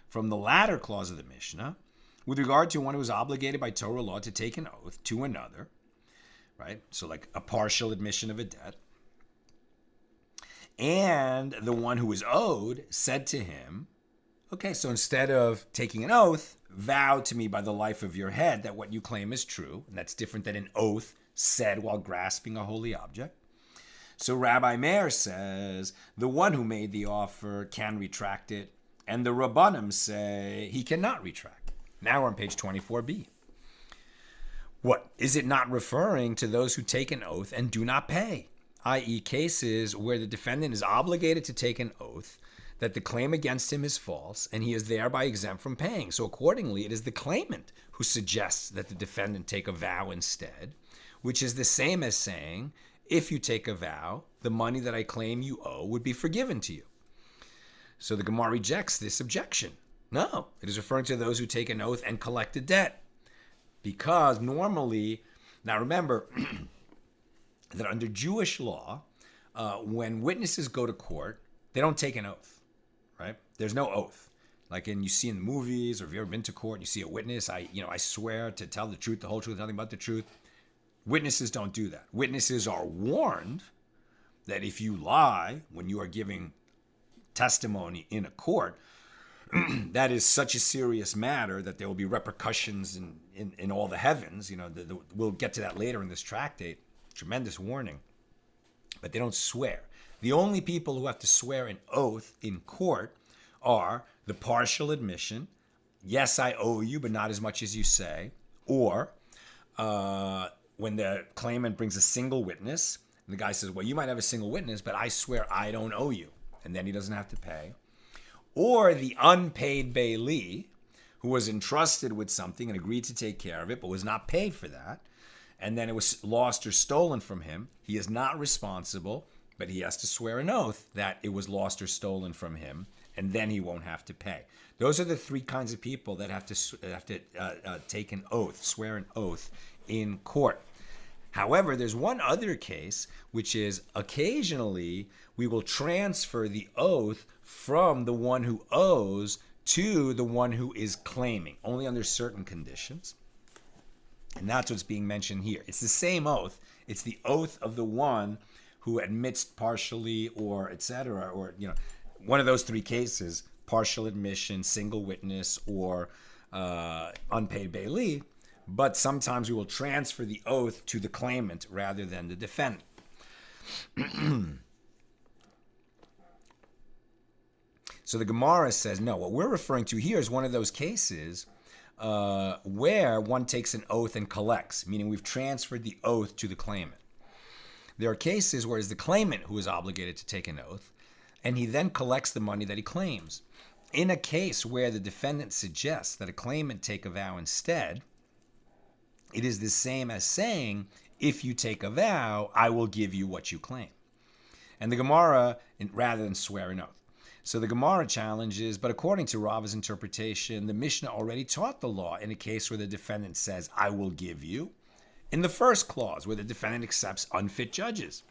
from the latter clause of the Mishnah with regard to one who is obligated by Torah law to take an oath to another, right? So like a partial admission of a debt. And the one who is owed said to him, okay, so instead of taking an oath, vow to me by the life of your head that what you claim is true. And that's different than an oath said while grasping a holy object. So Rabbi Meir says the one who made the offer can retract it, and the Rabbanim say he cannot retract. Now we're on page 24b. What? Is it not referring to those who take an oath and do not pay? I.e. cases where the defendant is obligated to take an oath that the claim against him is false, and he is thereby exempt from paying. So accordingly, it is the claimant who suggests that the defendant take a vow instead, which is the same as saying, if you take a vow, the money that I claim you owe would be forgiven to you. So the Gemara rejects this objection. No, it is referring to those who take an oath and collect a debt. Because normally, now remember that under Jewish law, when witnesses go to court, they don't take an oath, right? There's no oath. Like you see in movies, or if you've ever been to court, and you see a witness, I swear to tell the truth, the whole truth, nothing but the truth. Witnesses don't do that. Witnesses are warned that if you lie when you are giving testimony in a court, that is such a serious matter that there will be repercussions in all the heavens. We'll get to that later in this tractate. Tremendous warning. But they don't swear. The only people who have to swear an oath in court are the partial admission, yes, I owe you, but not as much as you say, or when the claimant brings a single witness, and the guy says, well, you might have a single witness, but I swear I don't owe you. And then he doesn't have to pay. Or the unpaid bailee, who was entrusted with something and agreed to take care of it, but was not paid for that. And then it was lost or stolen from him. He is not responsible, but he has to swear an oath that it was lost or stolen from him, and then he won't have to pay. Those are the three kinds of people that have to take an oath, swear an oath in court. However, there's one other case, which is occasionally we will transfer the oath from the one who owes to the one who is claiming, only under certain conditions. And that's what's being mentioned here. It's the same oath. It's the oath of the one who admits partially or etc. Or, one of those three cases, partial admission, single witness, or unpaid bailee. But sometimes we will transfer the oath to the claimant rather than the defendant. So the Gemara says, no, what we're referring to here is one of those cases where one takes an oath and collects, meaning we've transferred the oath to the claimant. There are cases where it's the claimant who is obligated to take an oath, and he then collects the money that he claims. In a case where the defendant suggests that a claimant take a vow instead, it is the same as saying, if you take a vow, I will give you what you claim. And the Gemara, rather than swear an oath. So the Gemara challenges, but according to Rava's interpretation, the Mishnah already taught the law in a case where the defendant says, I will give you, in the first clause where the defendant accepts unfit judges.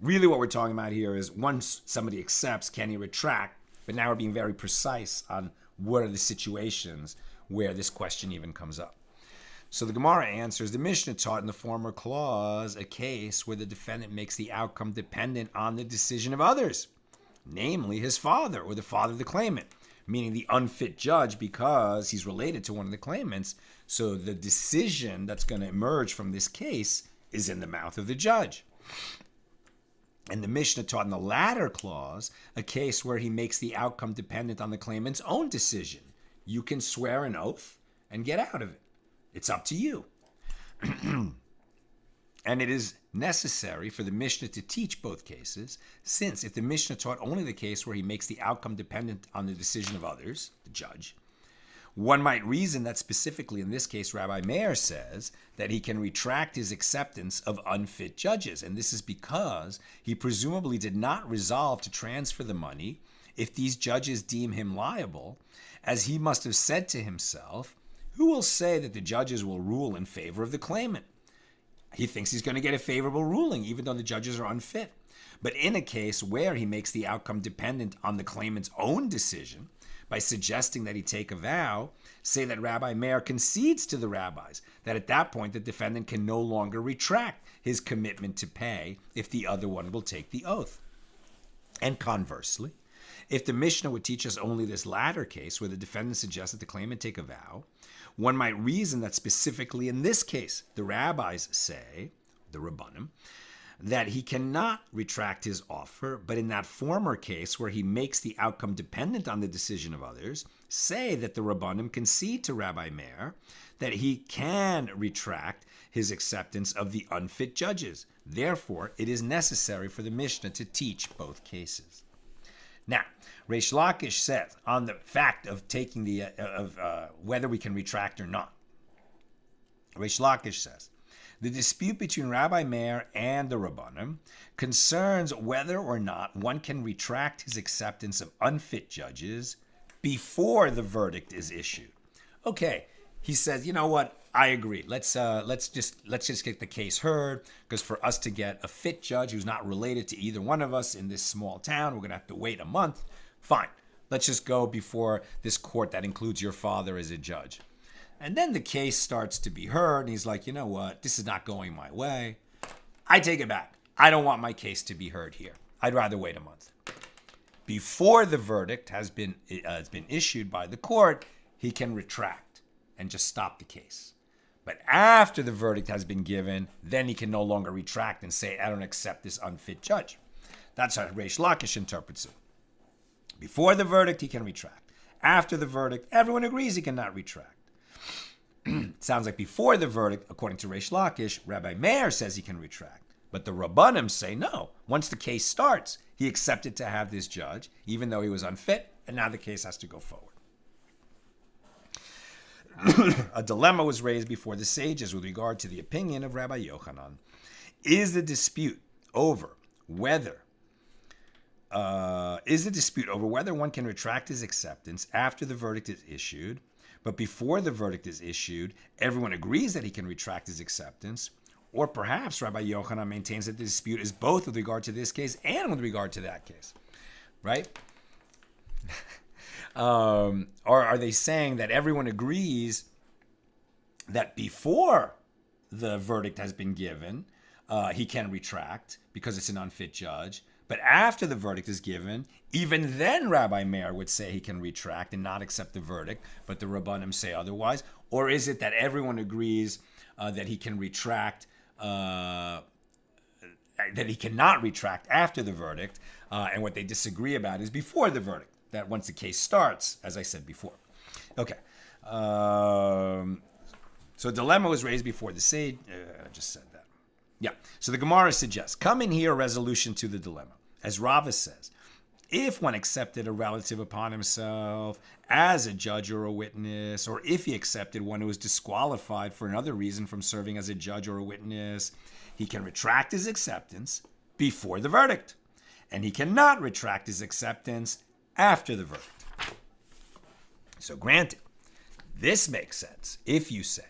Really what we're talking about here is once somebody accepts, can he retract? But now we're being very precise on what are the situations where this question even comes up. So the Gemara answers, the Mishnah taught in the former clause a case where the defendant makes the outcome dependent on the decision of others, namely his father or the father of the claimant, meaning the unfit judge because he's related to one of the claimants. So the decision that's going to emerge from this case is in the mouth of the judge. And the Mishnah taught in the latter clause a case where he makes the outcome dependent on the claimant's own decision. You can swear an oath and get out of it. It's up to you. And it is necessary for the Mishnah to teach both cases, since if the Mishnah taught only the case where he makes the outcome dependent on the decision of others, the judge, one might reason that specifically in this case, Rabbi Meir says that he can retract his acceptance of unfit judges. And this is because he presumably did not resolve to transfer the money if these judges deem him liable, as he must have said to himself, who will say that the judges will rule in favor of the claimant? He thinks he's going to get a favorable ruling, even though the judges are unfit. But in a case where he makes the outcome dependent on the claimant's own decision, by suggesting that he take a vow, say that Rabbi Meir concedes to the rabbis that at that point the defendant can no longer retract his commitment to pay if the other one will take the oath. And conversely, if the Mishnah would teach us only this latter case where the defendant suggests that the claimant take a vow, one might reason that specifically in this case, the rabbis say, the Rabbanim, that he cannot retract his offer, but in that former case where he makes the outcome dependent on the decision of others, say that the Rabbanim concede to Rabbi Meir that he can retract his acceptance of the unfit judges. Therefore, it is necessary for the Mishnah to teach both cases. Now, Reish Lakish says on the fact of taking the whether we can retract or not. Reish Lakish says, the dispute between Rabbi Meir and the Rabbanim concerns whether or not one can retract his acceptance of unfit judges before the verdict is issued. Okay, he says, you know what? I agree. Let's just get the case heard, because for us to get a fit judge who's not related to either one of us in this small town, we're going to have to wait a month. Fine. Let's just go before this court that includes your father as a judge. And then the case starts to be heard, and he's like, you know what? This is not going my way. I take it back. I don't want my case to be heard here. I'd rather wait a month. Before the verdict has been issued by the court, he can retract and just stop the case. But after the verdict has been given, then he can no longer retract and say, I don't accept this unfit judge. That's how Reish Lakish interprets it. Before the verdict, he can retract. After the verdict, everyone agrees he cannot retract. Sounds like before the verdict, according to Reish Lakish, Rabbi Meir says he can retract. But the Rabbanim say no. Once the case starts, he accepted to have this judge, even though he was unfit, and now the case has to go forward. A dilemma was raised before the sages with regard to the opinion of Rabbi Yochanan. Is the dispute over whether one can retract his acceptance after the verdict is issued, but before the verdict is issued, everyone agrees that he can retract his acceptance, or perhaps Rabbi Yochanan maintains that the dispute is both with regard to this case and with regard to that case, right? Or are they saying that everyone agrees that before the verdict has been given, he can retract because it's an unfit judge, but after the verdict is given, even then Rabbi Meir would say he can retract and not accept the verdict, but the Rabbanim say otherwise? Or is it that everyone agrees that he can retract, that he cannot retract after the verdict, and what they disagree about is before the verdict, that once the case starts, as I said before. Okay. So a dilemma was raised before the sage. I just said that. Yeah. So the Gemara suggests, come in here a resolution to the dilemma. As Rava says, if one accepted a relative upon himself as a judge or a witness, or if he accepted one who was disqualified for another reason from serving as a judge or a witness, he can retract his acceptance, before the verdict, and he cannot retract his acceptance after the verdict. So granted, this makes sense if you say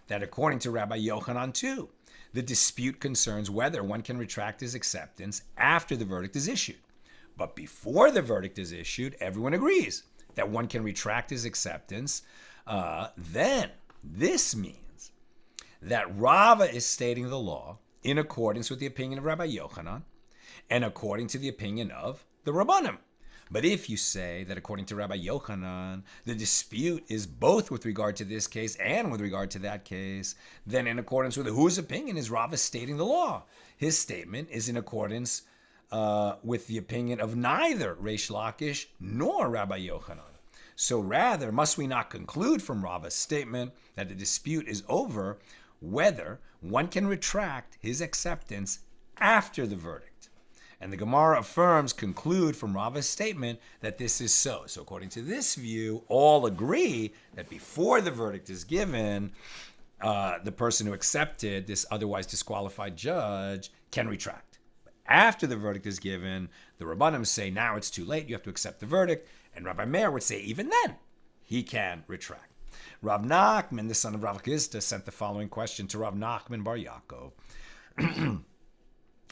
that according to Rabbi Yochanan too, the dispute concerns whether one can retract his acceptance after the verdict is issued. But before the verdict is issued, everyone agrees that one can retract his acceptance. Then this means that Rava is stating the law in accordance with the opinion of Rabbi Yochanan and according to the opinion of the Rabbanim. But if you say that according to Rabbi Yochanan, the dispute is both with regard to this case and with regard to that case, then in accordance with whose opinion is Rava stating the law? His statement is in accordance with the opinion of neither Reish Lakish nor Rabbi Yochanan. So rather, must we not conclude from Rava's statement that the dispute is over whether one can retract his acceptance after the verdict? And the Gemara conclude from Rava's statement that this is so. So according to this view, all agree that before the verdict is given, the person who accepted this otherwise disqualified judge can retract. But after the verdict is given, the Rabbanim say, now it's too late, you have to accept the verdict. And Rabbi Meir would say, even then, he can retract. Rav Nachman, the son of Rav Chisda, sent the following question to Rav Nachman bar Yaakov.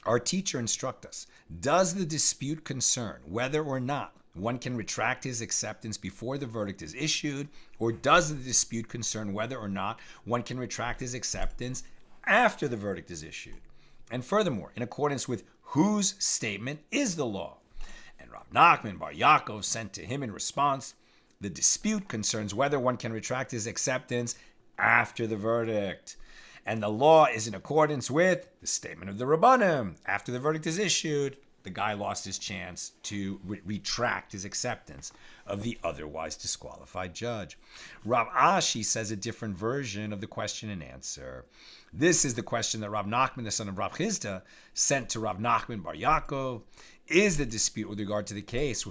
Our teacher instruct us, does the dispute concern whether or not one can retract his acceptance before the verdict is issued, or does the dispute concern whether or not one can retract his acceptance after the verdict is issued? And furthermore, in accordance with whose statement is the law? And Rav Nachman bar Yaakov sent to him in response, the dispute concerns whether one can retract his acceptance after the verdict. And the law is in accordance with the statement of the Rabbanim. After the verdict is issued, the guy lost his chance to retract his acceptance of the otherwise disqualified judge. Rav Ashi says a different version of the question and answer. This is the question that Rav Nachman, the son of Rav Chisda, sent to Rav Nachman bar Yaakov. Is the dispute with regard to the case,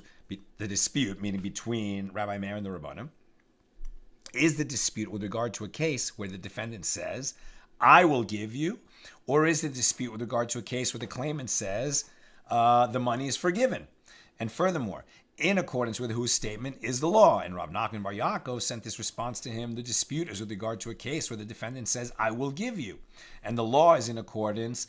the dispute meaning between Rabbi Meir and the Rabbanim, is the dispute with regard to a case where the defendant says, I will give you, or is the dispute with regard to a case where the claimant says the money is forgiven? And furthermore, in accordance with whose statement is the law? And Rav Nachman bar Yaakov sent this response to him, the dispute is with regard to a case where the defendant says, I will give you. And the law is in accordance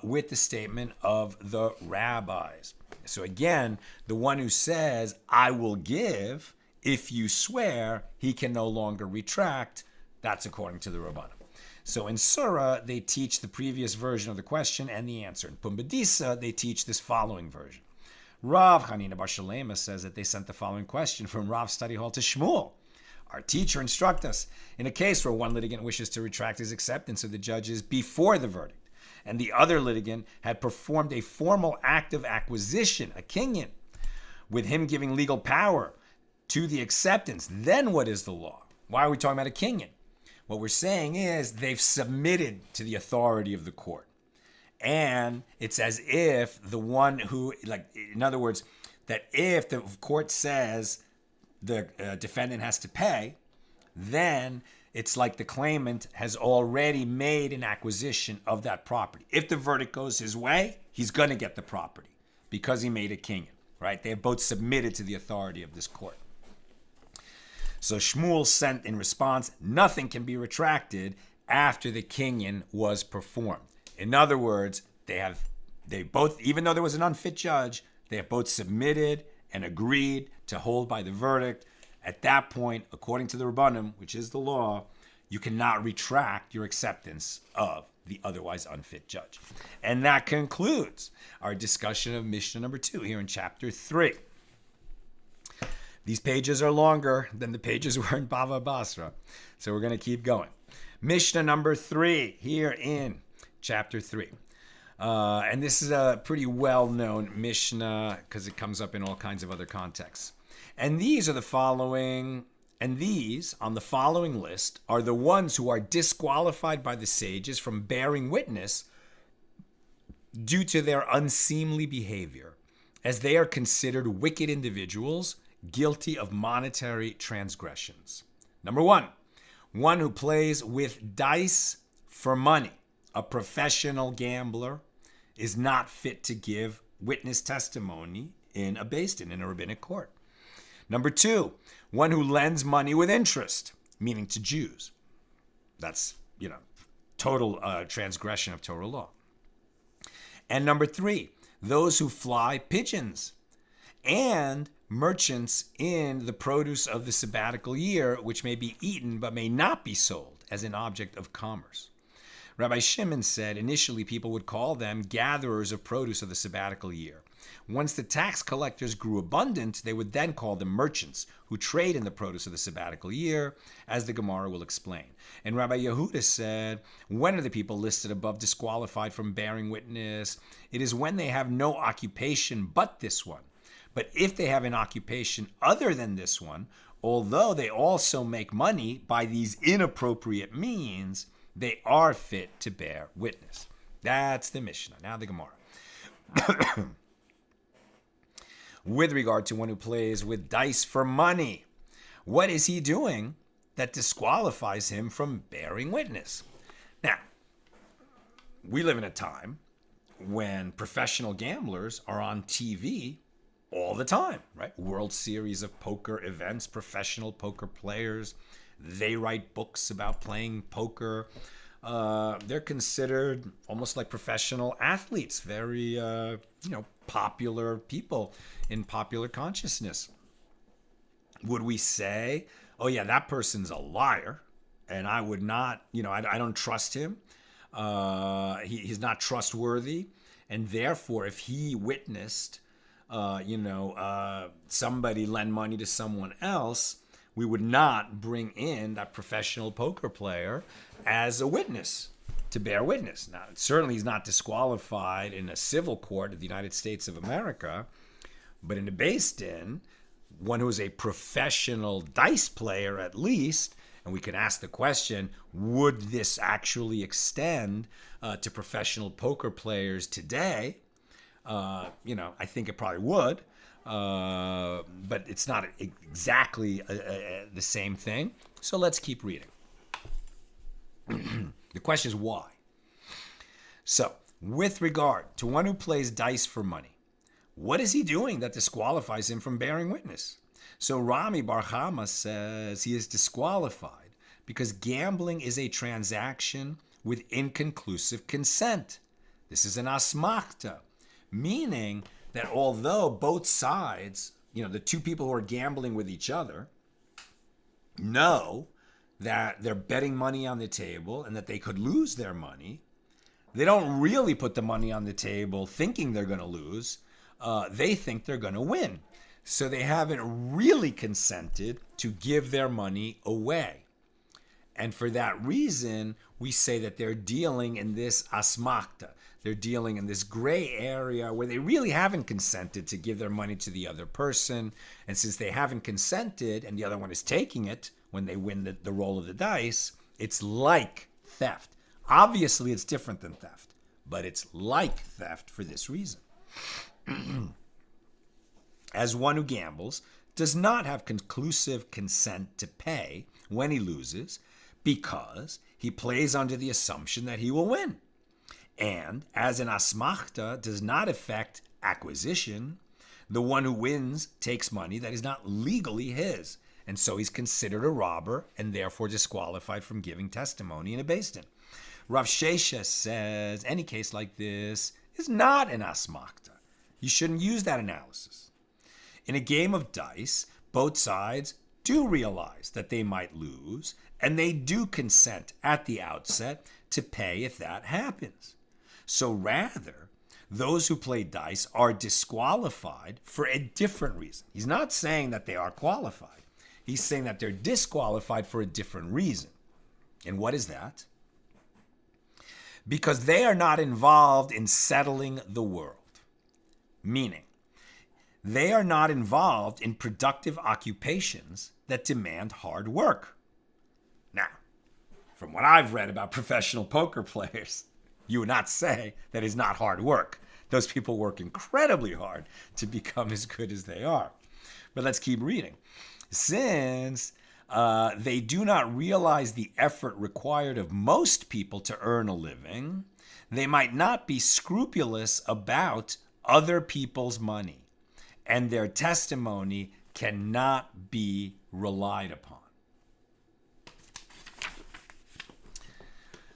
with the statement of the rabbis. So again, the one who says, I will give, if you swear, he can no longer retract. That's according to the Rabbanim. So in Surah, they teach the previous version of the question and the answer. In Pumbedisa, they teach this following version. Rav Hanina bar Shalema says that they sent the following question from Rav's study hall to Shmuel. Our teacher instruct us, in a case where one litigant wishes to retract his acceptance of the judges before the verdict, and the other litigant had performed a formal act of acquisition, a kinyan, with him giving legal power to the acceptance, then what is the law? Why are we talking about a kinyan? What we're saying is they've submitted to the authority of the court. And it's as if the one who, in other words, that if the court says the defendant has to pay, then it's like the claimant has already made an acquisition of that property. If the verdict goes his way, he's going to get the property because he made a kinyan, right? They have both submitted to the authority of this court. So Shmuel sent in response, nothing can be retracted after the kinyan was performed. In other words, they both, even though there was an unfit judge, they have both submitted and agreed to hold by the verdict. At that point, according to the Rabbanim, which is the law, you cannot retract your acceptance of the otherwise unfit judge. And that concludes our discussion of Mishnah number 2 here in chapter 3. These pages are longer than the pages were in Bava Basra, so we're going to keep going. Mishnah number 3 here in chapter 3. And this is a pretty well-known Mishnah because it comes up in all kinds of other contexts. And these on the following list are the ones who are disqualified by the sages from bearing witness due to their unseemly behavior, as they are considered wicked individuals guilty of monetary transgressions. Number 1, one who plays with dice for money, a professional gambler, is not fit to give witness testimony in a Beis Din, in a rabbinic court. Number 2, one who lends money with interest, meaning to Jews. That's, total transgression of Torah law. And number 3, those who fly pigeons and merchants in the produce of the sabbatical year, which may be eaten but may not be sold as an object of commerce. Rabbi Shimon said initially people would call them gatherers of produce of the sabbatical year. Once the tax collectors grew abundant, they would then call them merchants who trade in the produce of the sabbatical year, as the Gemara will explain. And Rabbi Yehuda said, when are the people listed above disqualified from bearing witness? It is when they have no occupation but this one. But if they have an occupation other than this one, although they also make money by these inappropriate means, they are fit to bear witness. That's the Mishnah. Now the Gemara. With regard to one who plays with dice for money, what is he doing that disqualifies him from bearing witness? Now, we live in a time when professional gamblers are on TV all the time, right? World Series of poker events, professional poker players. They write books about playing poker. They're considered almost like professional athletes, very, popular people in popular consciousness. Would we say, oh yeah, that person's a liar, and I would not, I don't trust him. He's not trustworthy, and therefore, if he witnessed, somebody lend money to someone else, we would not bring in that professional poker player as a witness to bear witness. Now, certainly he's not disqualified in a civil court of the United States of America, but in a Beis Din, one who is a professional dice player at least, and we can ask the question, would this actually extend to professional poker players today? I think it probably would. But it's not exactly the same thing. So let's keep reading. The question is why? So, with regard to one who plays dice for money, what is he doing that disqualifies him from bearing witness? So Rami Bar Chama says he is disqualified because gambling is a transaction with inconclusive consent. This is an asmachta, meaning that although both sides, the two people who are gambling with each other, know that they're betting money on the table and that they could lose their money, they don't really put the money on the table thinking they're going to lose. They think they're going to win. So they haven't really consented to give their money away. And for that reason, we say that they're dealing in this asmachta. They're dealing in this gray area where they really haven't consented to give their money to the other person. And since they haven't consented and the other one is taking it when they win the roll of the dice, it's like theft. Obviously, it's different than theft, but it's like theft for this reason. As one who gambles does not have conclusive consent to pay when he loses because he plays under the assumption that he will win. And as an asmachta does not affect acquisition, the one who wins takes money that is not legally his, and so he's considered a robber and therefore disqualified from giving testimony in a Beis Din. Rav Shesha says any case like this is not an asmachta. You shouldn't use that analysis. In a game of dice, both sides do realize that they might lose, and they do consent at the outset to pay if that happens. So rather, those who play dice are disqualified for a different reason. He's not saying that they are qualified. He's saying that they're disqualified for a different reason. And what is that? Because they are not involved in settling the world. Meaning, they are not involved in productive occupations that demand hard work. Now, from what I've read about professional poker players, you would not say that is not hard work. Those people work incredibly hard to become as good as they are. But let's keep reading. Since they do not realize the effort required of most people to earn a living. They might not be scrupulous about other people's money, and their testimony cannot be relied upon.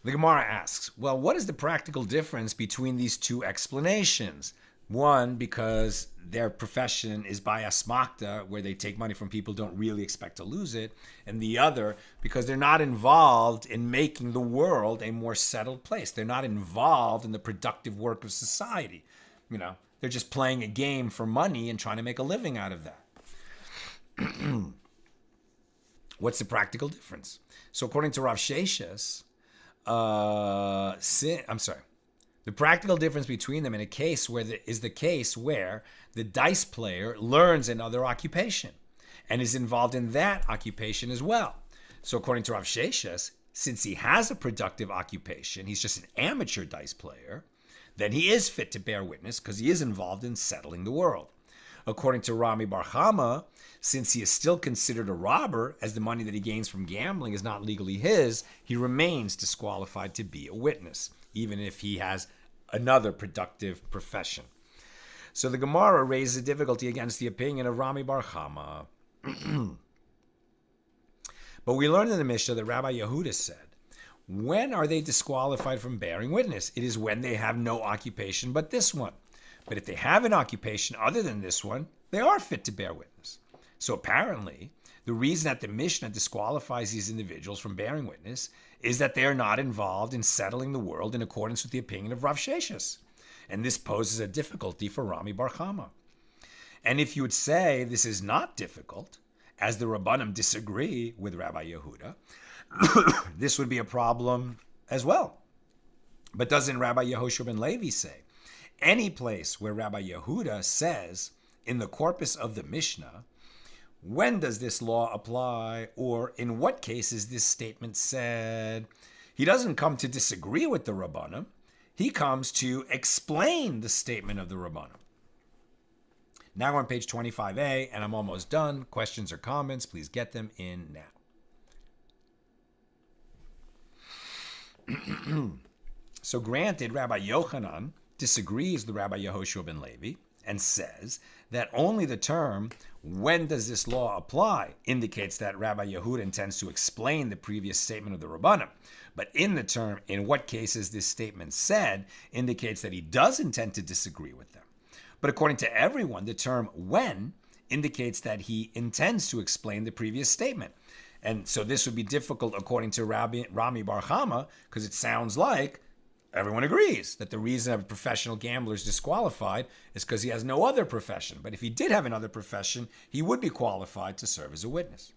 The Gemara asks, well, what is the practical difference between these two explanations? One, because their profession is by asmakta, where they take money from people who don't really expect to lose it. And the other, because they're not involved in making the world a more settled place. They're not involved in the productive work of society. You know, they're just playing a game for money and trying to make a living out of that. What's the practical difference? So according to Rav Sheshes, the practical difference between them in a case is the case where the dice player learns another occupation and is involved in that occupation as well. So according to Rav Sheshes, since he has a productive occupation, he's just an amateur dice player, then he is fit to bear witness because he is involved in settling the world. According to Rami Bar Chama, since he is still considered a robber, as the money that he gains from gambling is not legally his, he remains disqualified to be a witness, even if he has another productive profession. So the Gemara raises a difficulty against the opinion of Rami Bar Chama. But we learned in the Mishna that Rabbi Yehuda said, when are they disqualified from bearing witness? It is when they have no occupation but this one. But if they have an occupation other than this one, they are fit to bear witness. So apparently, the reason that the Mishnah disqualifies these individuals from bearing witness is that they are not involved in settling the world in accordance with the opinion of Rav Sheshes. And this poses a difficulty for Rami Bar Chama. And if you would say this is not difficult, as the Rabbanim disagree with Rabbi Yehuda, this would be a problem as well. But doesn't Rabbi Yehoshua ben Levi say, any place where Rabbi Yehuda says in the corpus of the Mishnah, when does this law apply, or in what case is this statement said? He doesn't come to disagree with the Rabbanim. He comes to explain the statement of the Rabbanim. Now we're on page 25a, and I'm almost done. Questions or comments, please get them in now. So granted, Rabbi Yochanan disagrees with Rabbi Yehoshua ben Levi and says that only the term, when does this law apply, indicates that Rabbi Yehuda intends to explain the previous statement of the Rabbanim. But in the term, in what cases this statement said, indicates that he does intend to disagree with them. But according to everyone, the term when indicates that he intends to explain the previous statement. And so this would be difficult according to Rami Bar Chama, because it sounds like everyone agrees that the reason a professional gambler is disqualified is because he has no other profession. But if he did have another profession, he would be qualified to serve as a witness.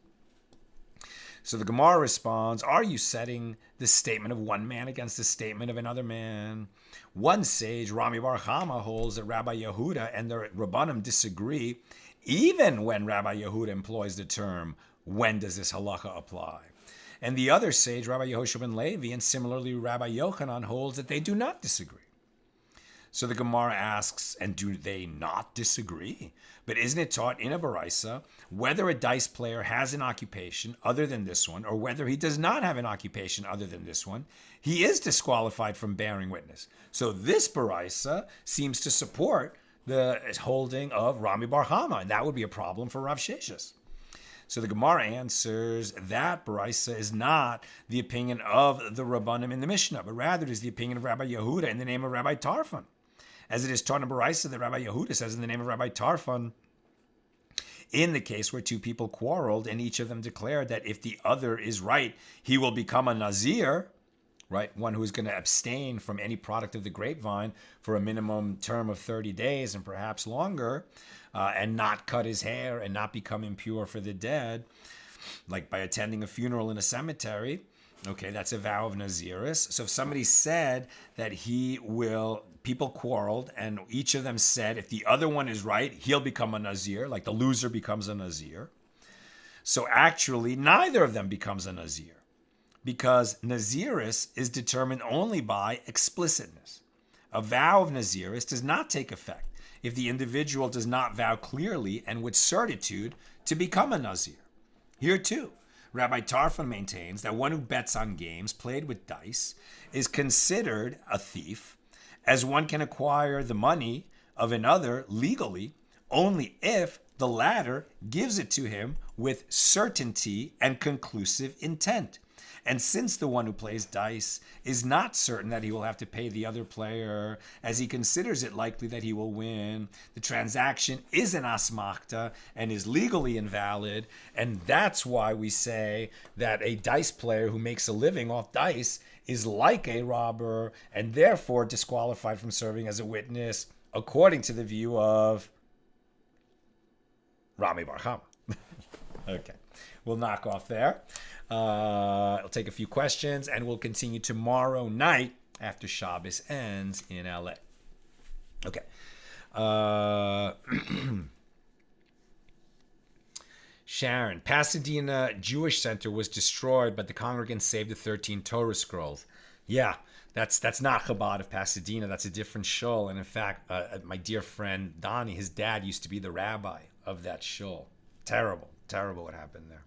So the Gemara responds, are you setting the statement of one man against the statement of another man? One sage, Rami Bar Chama, holds that Rabbi Yehuda and the Rabbanim disagree, even when Rabbi Yehuda employs the term, when does this halacha apply? And the other sage, Rabbi Yehoshua ben Levi, and similarly Rabbi Yochanan, holds that they do not disagree. So the Gemara asks, and do they not disagree? But isn't it taught in a baraisa whether a dice player has an occupation other than this one, or whether he does not have an occupation other than this one, he is disqualified from bearing witness. So this baraisa seems to support the holding of Rami Bar Chama, and that would be a problem for Rav Sheshes. So the Gemara answers that baraisa is not the opinion of the Rabbanim in the Mishnah, but rather it is the opinion of Rabbi Yehuda in the name of Rabbi Tarfon. As it is taught in baraisa that Rabbi Yehuda says in the name of Rabbi Tarfon, in the case where two people quarreled and each of them declared that if the other is right, he will become a Nazir, right? One who is going to abstain from any product of the grapevine for a minimum term of 30 days and perhaps longer, and not cut his hair and not become impure for the dead, like by attending a funeral in a cemetery. Okay, that's a vow of Naziris. So if somebody said that people quarreled and each of them said if the other one is right, he'll become a Nazir, like the loser becomes a Nazir. So actually, neither of them becomes a Nazir, because Naziris is determined only by explicitness. A vow of Naziris does not take effect if the individual does not vow clearly and with certitude to become a Nazir. Here too, Rabbi Tarfon maintains that one who bets on games played with dice is considered a thief, as one can acquire the money of another legally only if the latter gives it to him with certainty and conclusive intent. And since the one who plays dice is not certain that he will have to pay the other player, as he considers it likely that he will win, the transaction is an asmachta and is legally invalid. And that's why we say that a dice player who makes a living off dice is like a robber and therefore disqualified from serving as a witness, according to the view of Rami Bar Chama. Okay, we'll knock off there. I'll take a few questions, and we'll continue tomorrow night after Shabbos ends in LA. Okay. Sharon, Pasadena Jewish Center was destroyed, but the congregants saved the 13 Torah scrolls. Yeah, that's not Chabad of Pasadena. That's a different shul. And in fact, my dear friend Donnie, his dad used to be the rabbi of that shul. Terrible what happened there.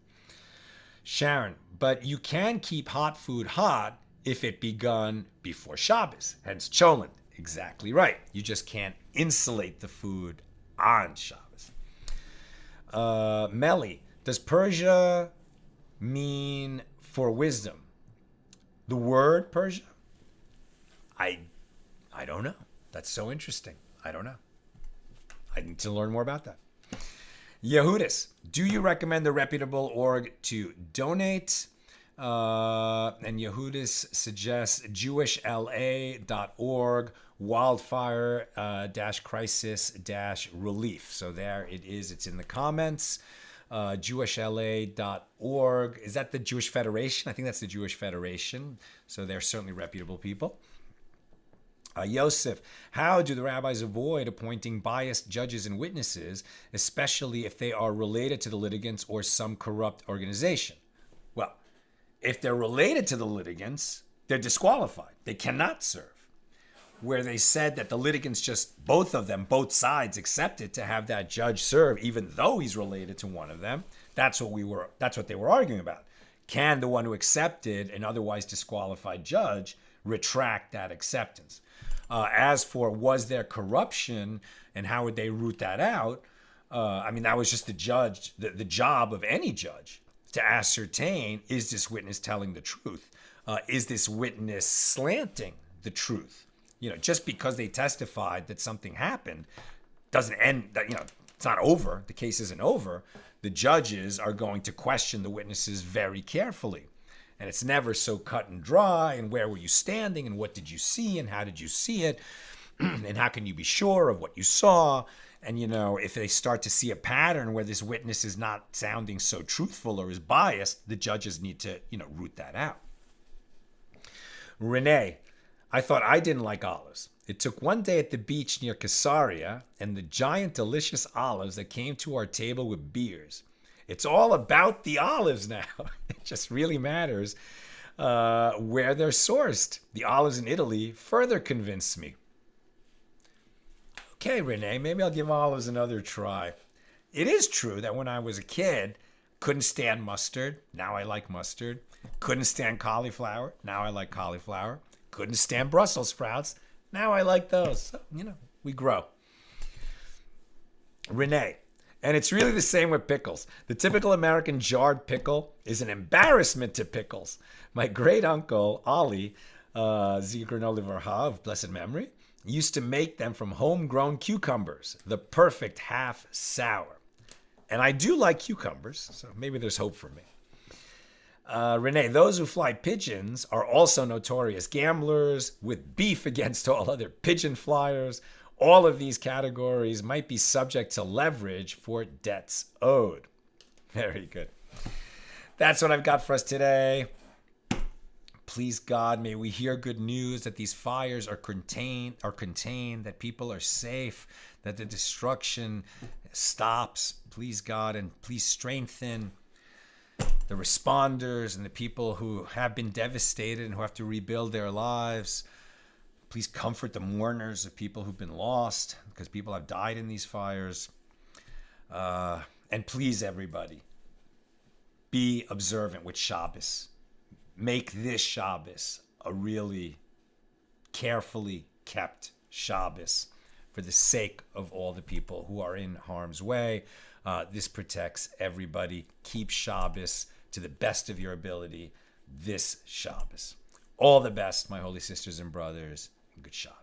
Sharon, but you can keep hot food hot if it begun before Shabbos, hence Cholent. Exactly right. You just can't insulate the food on Shabbos. Melly, does Persia mean for wisdom? The word Persia? I don't know. That's so interesting. I don't know. I need to learn more about that. Yehudis, do you recommend a reputable org to donate? And Yehudis suggests jewishla.org, wildfire-crisis-relief. So there it is. It's in the comments. Jewishla.org. Is that the Jewish Federation? I think that's the Jewish Federation. So they're certainly reputable people. Yosef, how do the rabbis avoid appointing biased judges and witnesses, especially if they are related to the litigants or some corrupt organization? Well, if they're related to the litigants, they're disqualified. They cannot serve. Where they said that the litigants just, both of them, both sides accepted to have that judge serve, even though he's related to one of them, that's what they were arguing about. Can the one who accepted an otherwise disqualified judge retract that acceptance? As for was there corruption and how would they root that out? That was just the job of any judge to ascertain, is this witness telling the truth? Is this witness slanting the truth? Just because they testified that something happened doesn't end, it's not over. The case isn't over. The judges are going to question the witnesses very carefully. And it's never so cut and dry. And where were you standing? And what did you see? And how did you see it? And how can you be sure of what you saw? And, if they start to see a pattern where this witness is not sounding so truthful or is biased, the judges need to, root that out. Renee, I thought I didn't like olives. It took one day at the beach near Caesarea and the giant delicious olives that came to our table with beers. It's all about the olives now. It just really matters where they're sourced. The olives in Italy further convinced me. Okay, Renee, maybe I'll give olives another try. It is true that when I was a kid, couldn't stand mustard. Now I like mustard. Couldn't stand cauliflower. Now I like cauliflower. Couldn't stand Brussels sprouts. Now I like those. So, we grow. Renee, and it's really the same with pickles. The typical American jarred pickle is an embarrassment to pickles. My great uncle, Ollie, Zichrono Livracha, of blessed memory, used to make them from homegrown cucumbers, the perfect half sour. And I do like cucumbers, so maybe there's hope for me. Renee, those who fly pigeons are also notorious gamblers with beef against all other pigeon flyers. All of these categories might be subject to leverage for debts owed. Very good. That's what I've got for us today. Please God, may we hear good news that these fires are contained, that people are safe, that the destruction stops. Please God, and please strengthen the responders and the people who have been devastated and who have to rebuild their lives. Please comfort the mourners of people who've been lost, because people have died in these fires. And please, everybody, be observant with Shabbos. Make this Shabbos a really carefully kept Shabbos for the sake of all the people who are in harm's way. This protects everybody. Keep Shabbos to the best of your ability this Shabbos. All the best, my holy sisters and brothers. Good Shabbos.